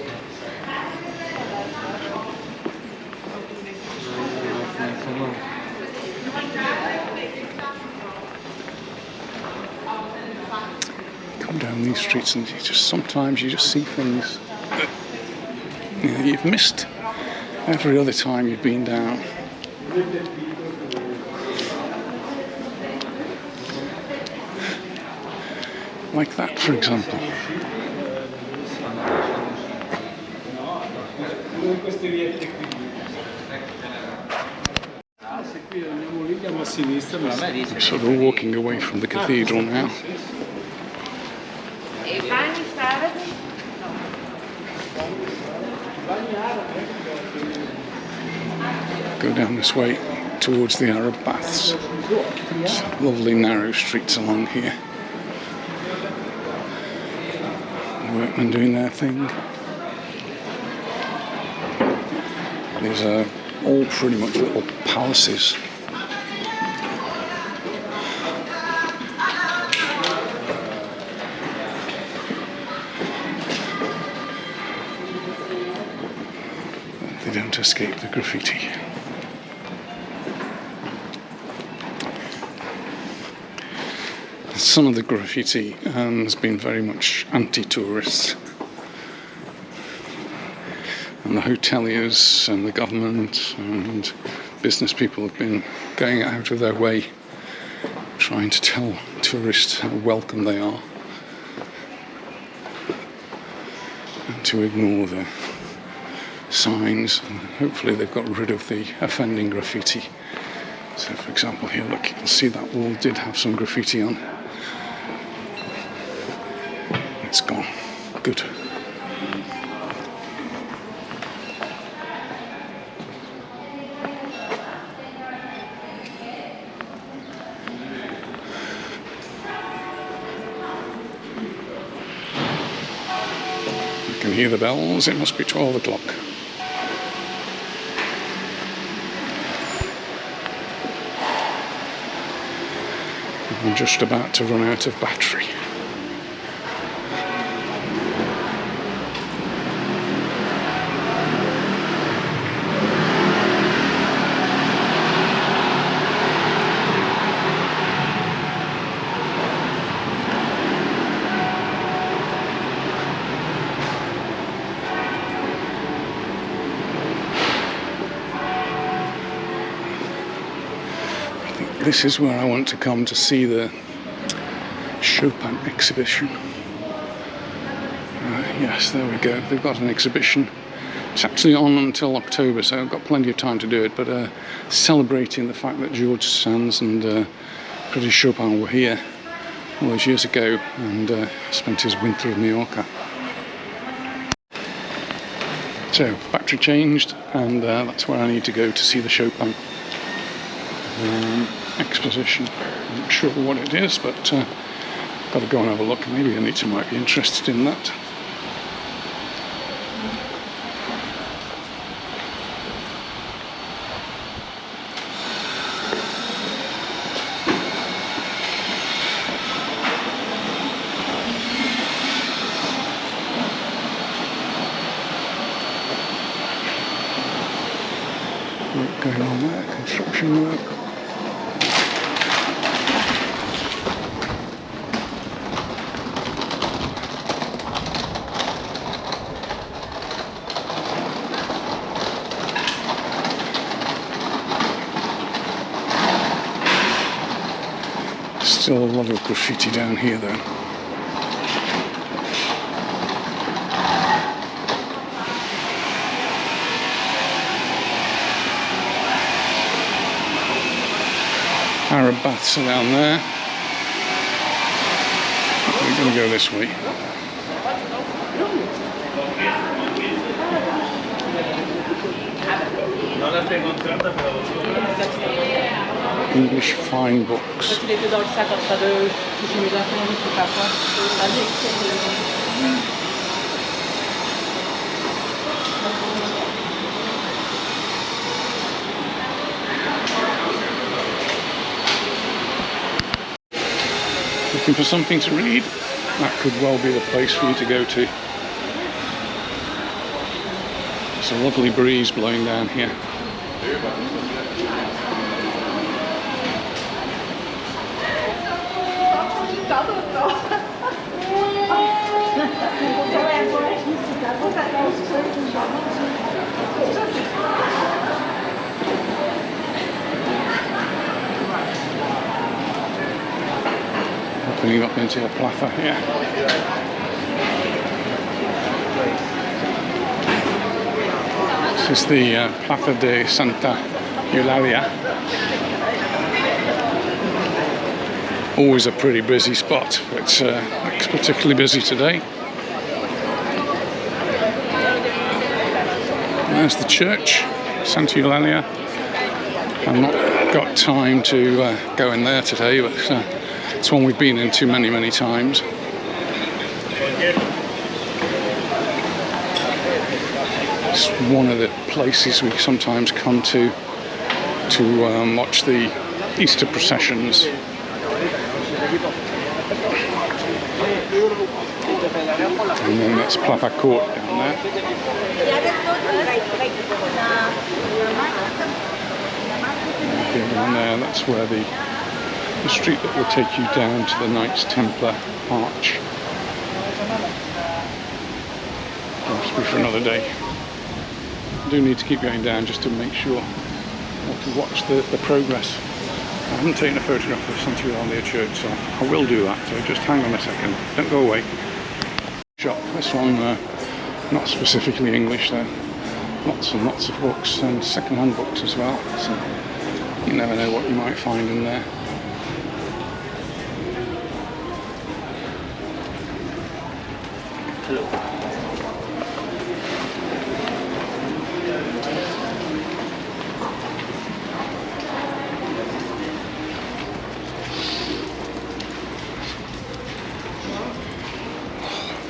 Speaker 1: Come down these streets and sometimes you just see things that you've missed every other time you've been down. Like that, for example. We're sort of walking away from the cathedral now. Go down this way towards the Arab baths. It's lovely narrow streets along here. Workmen doing their thing. These are all pretty much little palaces. They don't escape the graffiti. Some of the graffiti has been very much anti-tourist, and the hoteliers and the government and business people have been going out of their way trying to tell tourists how welcome they are and to ignore the signs, and hopefully they've got rid of the offending graffiti. So for example here, look, you can see that wall did have some graffiti on. It's gone. Good. You can hear the bells. It must be 12 o'clock. I'm just about to run out of battery. this is where I want to come to see the Chopin exhibition. Yes, there we go. They've got an exhibition. It's actually on until October, so I've got plenty of time to do it, but celebrating the fact that George Sand and Frédéric Chopin were here all those years ago and spent his winter in Mallorca. So, battery changed, and that's where I need to go to see the Chopin exposition. I'm not sure what it is, but got to go and have a look. Maybe Anita might be interested in that. Work going on there, construction work. Still a lot of graffiti down here though. Arab baths are down there. We're going to go this way. English fine books. Looking for something to read? That could well be the place for you to go to. It's a lovely breeze blowing down here. Opening up into the plaza here. This is the Plaza de Santa Eulalia. Always a pretty busy spot, but it's particularly busy today. There's the church, Santa Eulalia. I've not got time to go in there today, but it's one we've been into many, many times. It's one of the places we sometimes come to watch the Easter processions. And then that's Plaza Court down there. Okay, down there, that's where the street that will take you down to the Knights Templar Arch. Must be for another day. I do need to keep going down just to make sure to watch the progress. I haven't taken a photograph of Santa Eulalia Church, so I will do that, so just hang on a second, don't go away. Shop, this one not specifically English though, lots and lots of books and second-hand books as well, so you never know what you might find in there.
Speaker 3: Hello.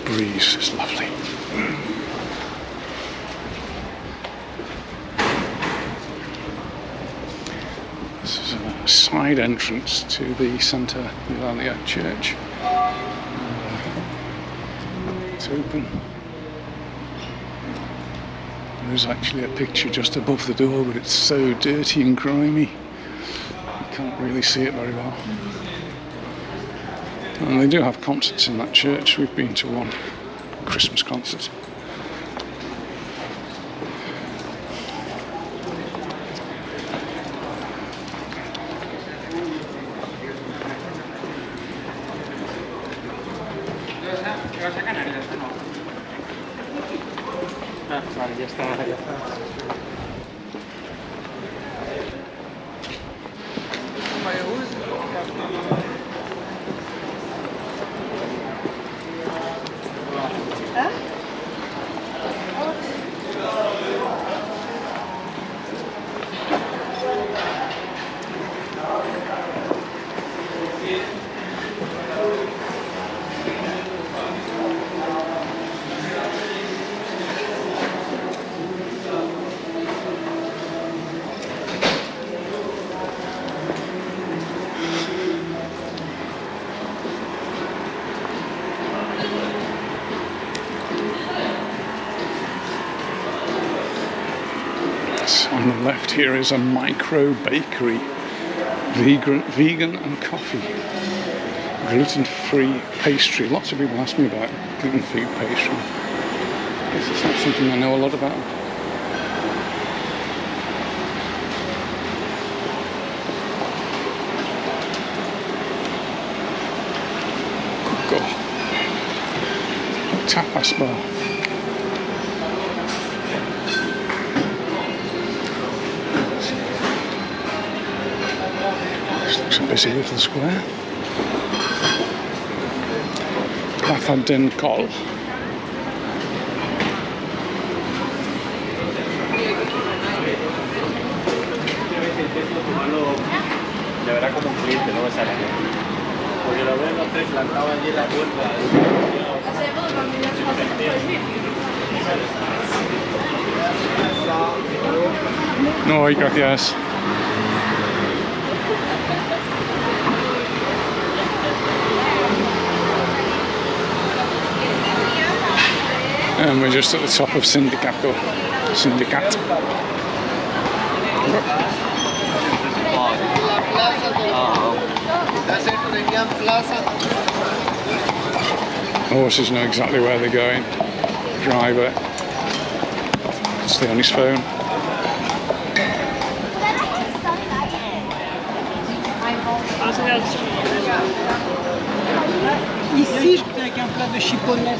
Speaker 1: Breeze is lovely. This is a side entrance to the Santa Eulalia Church. It's open. There's actually a picture just above the door, but it's so dirty and grimy you can't really see it very well. And they do have concerts in that church. We've been to one Christmas concert.
Speaker 3: Ah, vale, ya está, ya está.
Speaker 1: On the left here is a micro bakery, vegan and coffee, gluten-free pastry. Lots of people ask me about gluten-free pastry. I guess it's not something I know a lot about. Coco tapas bar. Looks a busy little square. Cathedral.
Speaker 3: Le verá como un cliente, no me sale. Porque lo veo los tres plantados allí en la puerta.
Speaker 1: No, gracias. And we're just at the top of Syndicate. Horses know exactly where they're going. Driver, stay on his phone.
Speaker 4: Ici, je fais avec un plat de chipolles.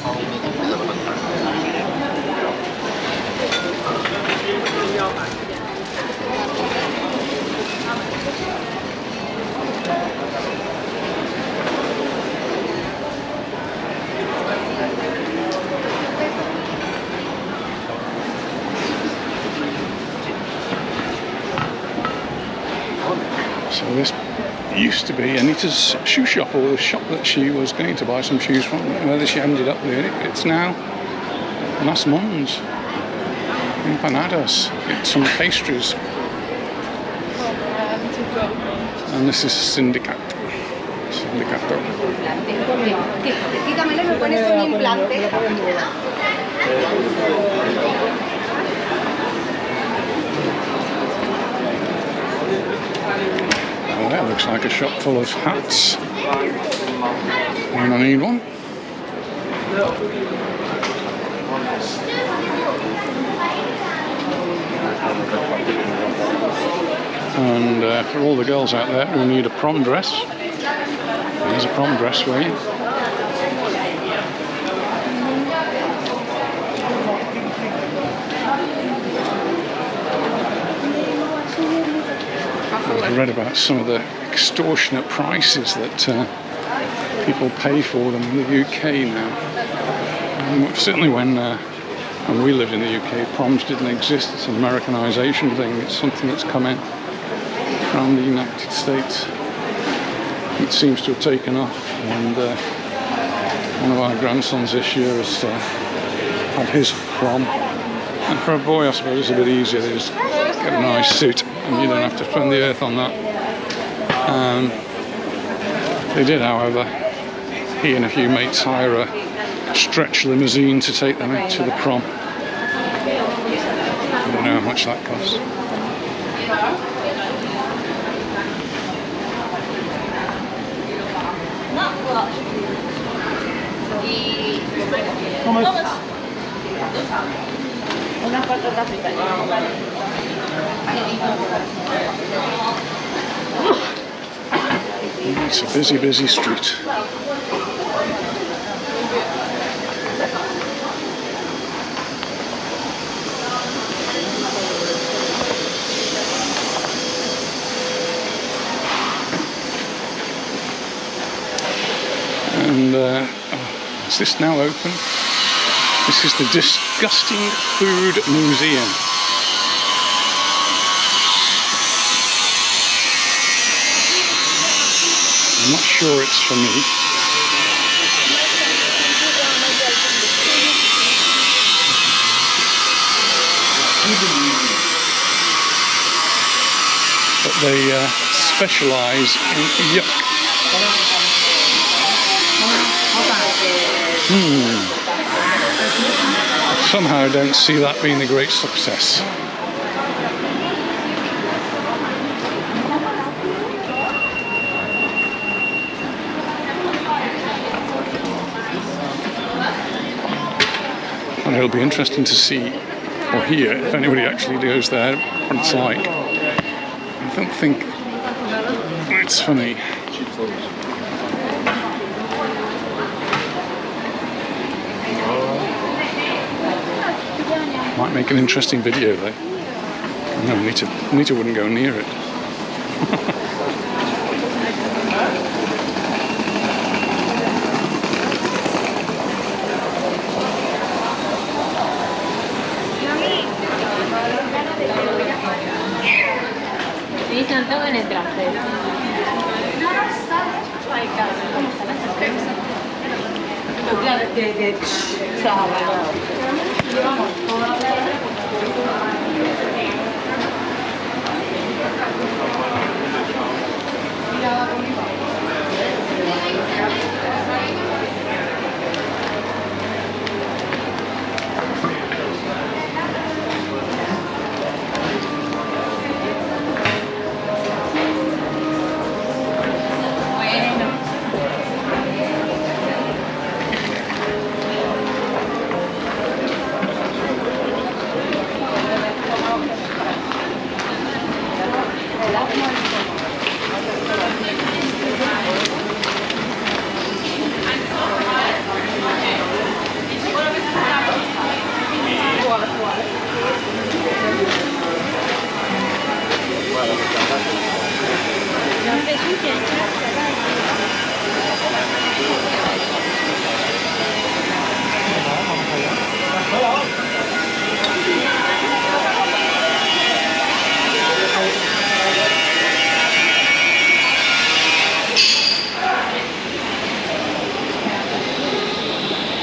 Speaker 1: So this used to be Anita's shoe shop, or the shop that she was going to buy some shoes from. Whether she ended up doing it, it's now Las Mons, empanadas, it's some pastries. And this is Syndicate. Sindicato.
Speaker 2: Quítamelo y me pones un implante.
Speaker 1: Well, that looks like a shop full of hats. And I need one. And for all the girls out there who need a prom dress, there's a prom dress for you. I've read about some of the extortionate prices that people pay for them in the UK now. Certainly when we lived in the UK, proms didn't exist. It's an Americanization thing. It's something that's come in from the United States. It seems to have taken off, and one of our grandsons this year has had his prom. And for a boy, I suppose it's a bit easier. They just get a nice suit and you don't have to spend the earth on that. They did, however, he and a few mates hire a stretch limousine to take them into the prom. I don't know how much that costs. It's a busy, busy street. And is this now open? This is the Disgusting Food Museum. I'm not sure it's for me. But they specialise in yuck. Somehow I don't see that being a great success. And it'll be interesting to see or hear if anybody actually goes there what it's like. I don't think it's for me. Might make an interesting video though. No, Anita wouldn't go near it.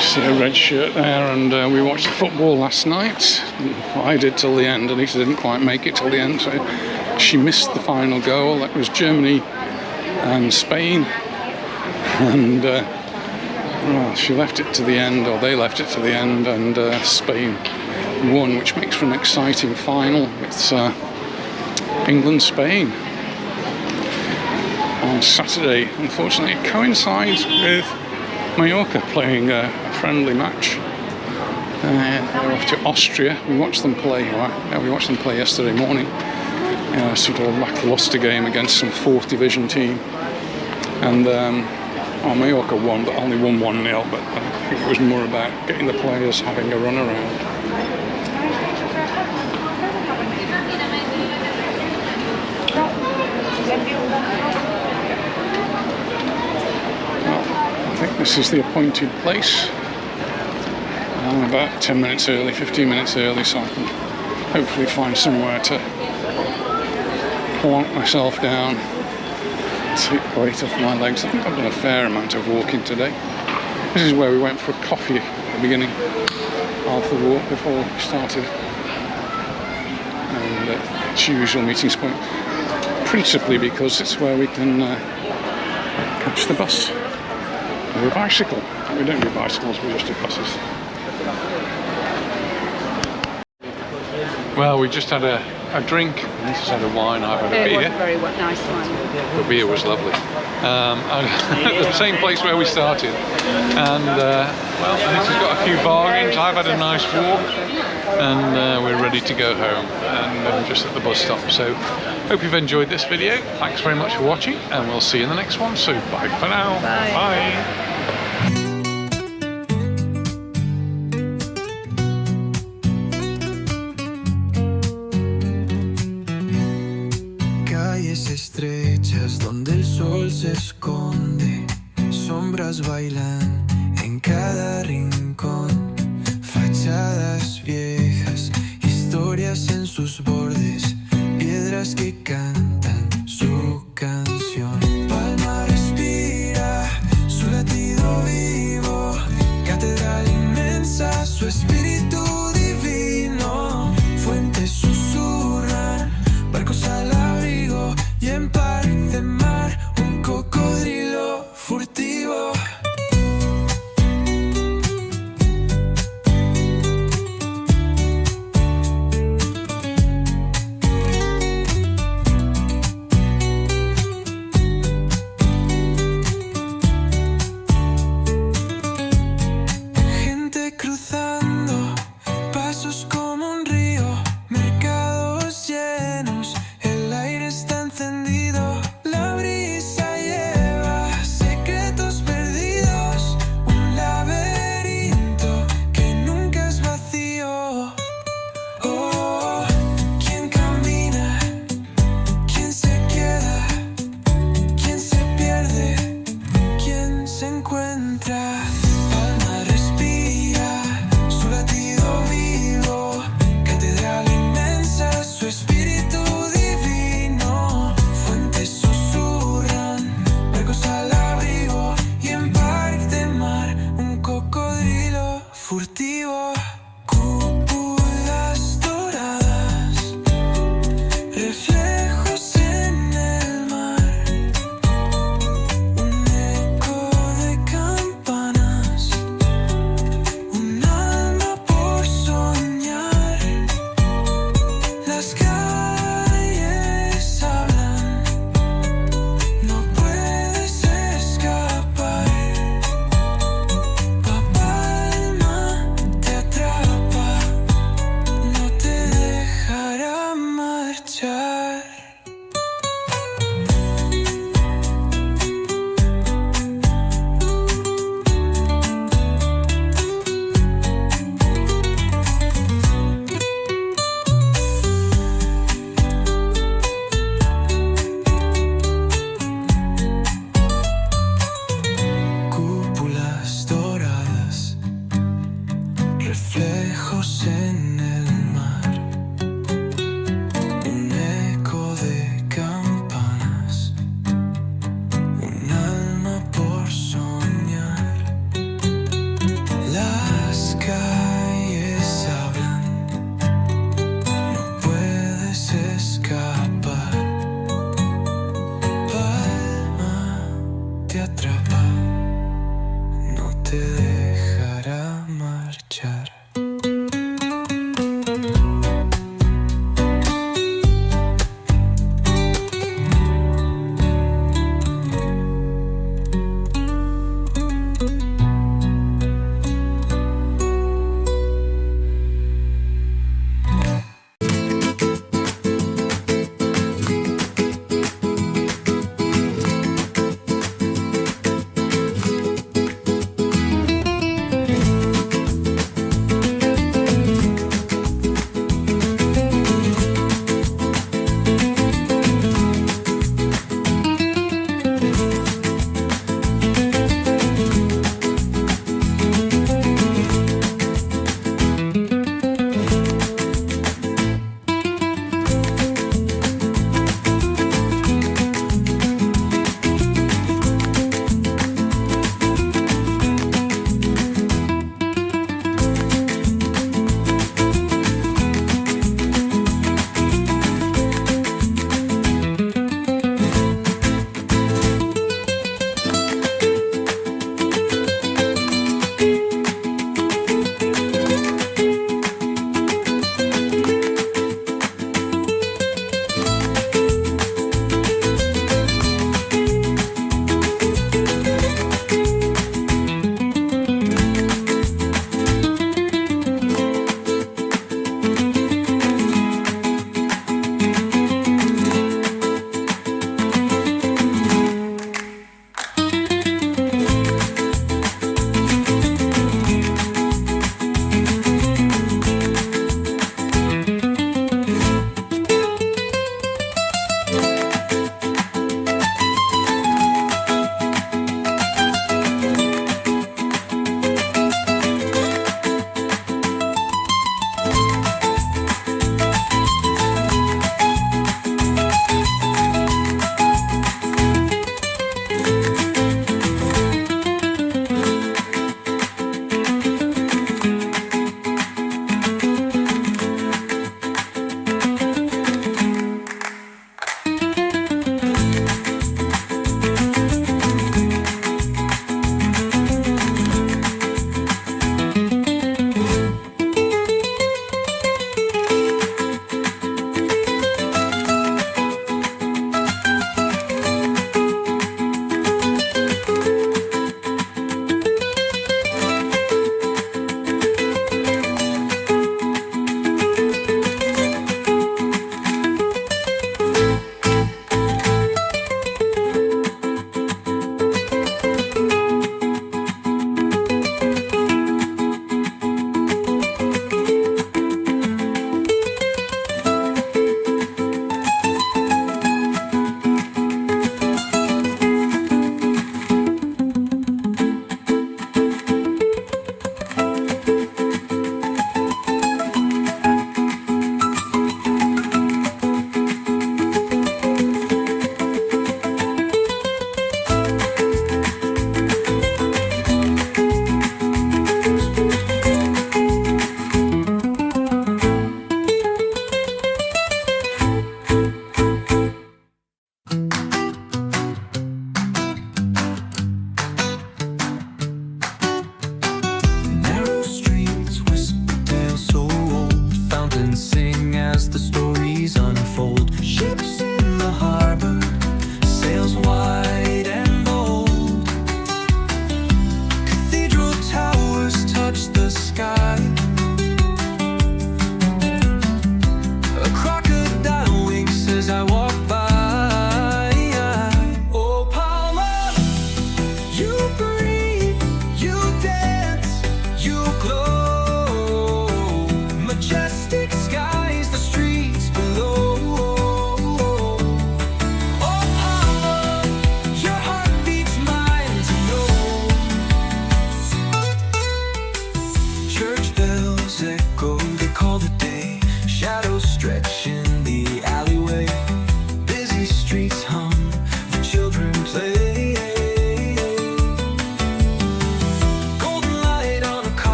Speaker 1: See a red shirt there, and we watched the football last night. I did till the end. Anita didn't quite make it till the end, so she missed the final goal. That was Germany and Spain, and well, she left it to the end, or they left it to the end, and Spain won, which makes for an exciting final. It's England-Spain on Saturday. Unfortunately, it coincides with Mallorca playing a friendly match. They're off to Austria. We watched them play. We watched them play yesterday morning. Sort of a lackluster game against some 4th division team. And Mallorca won, but only won 1-0. But I think it was more about getting the players having a run around. I think this is the appointed place. I'm about 10 minutes early, 15 minutes early, so I can hopefully find somewhere to plonk myself down, take weight off my legs. I think I've done a fair amount of walking today. This is where we went for a coffee at the beginning of the walk before we started. And it's usual meeting point, principally because it's where we can catch the bus. Or a bicycle. We don't do bicycles, we just do buses. Well, we just had a drink. This has had a wine, I've had a beer.
Speaker 2: It was very nice wine.
Speaker 1: The beer was lovely. At the same place where we started. And, well, this has got a few bargains. I've had a nice walk. And we're ready to go home. And I'm just at the bus stop. So, hope you've enjoyed this video. Thanks very much for watching. And we'll see you in the next one. So, bye for now.
Speaker 2: Bye.
Speaker 1: Bye.
Speaker 5: Estrechas donde el sol se esconde. sombras bailan en cada rincón, fachadas viejas, historias en sus bordes, piedras que cantan su canción. Palma respira su latido vivo, catedral inmensa, su espíritu divino. Fuentes susurran, barcos al abrigo y en Parc de mar un cocodrilo furtivo. Gente cruzando, pasos como un río, mercados llenos, el aire está encendido, la brisa lleva secretos perdidos, un laberinto que nunca es vacío. Oh, ¿quién camina? ¿Quién se queda? ¿Quién se pierde? ¿Quién se encuentra? Palma respira su latido vivo, catedral inmensa, su espíritu divino. Fuentes susurran, barcos al abrigo y en Parc de mar un cocodrilo furtivo. Cúpulas doradas, reflejos en el mar, un eco de campanas, un alma por soñar. Las calles hablan, no puedes escapar. Palma te atrapa, no te dejará marchar. Cúpulas doradas, reflejos en el mar, un eco de campanas, un alma por soñar. Las calles hablan, no puedes escapar. Palma te atrapa, no te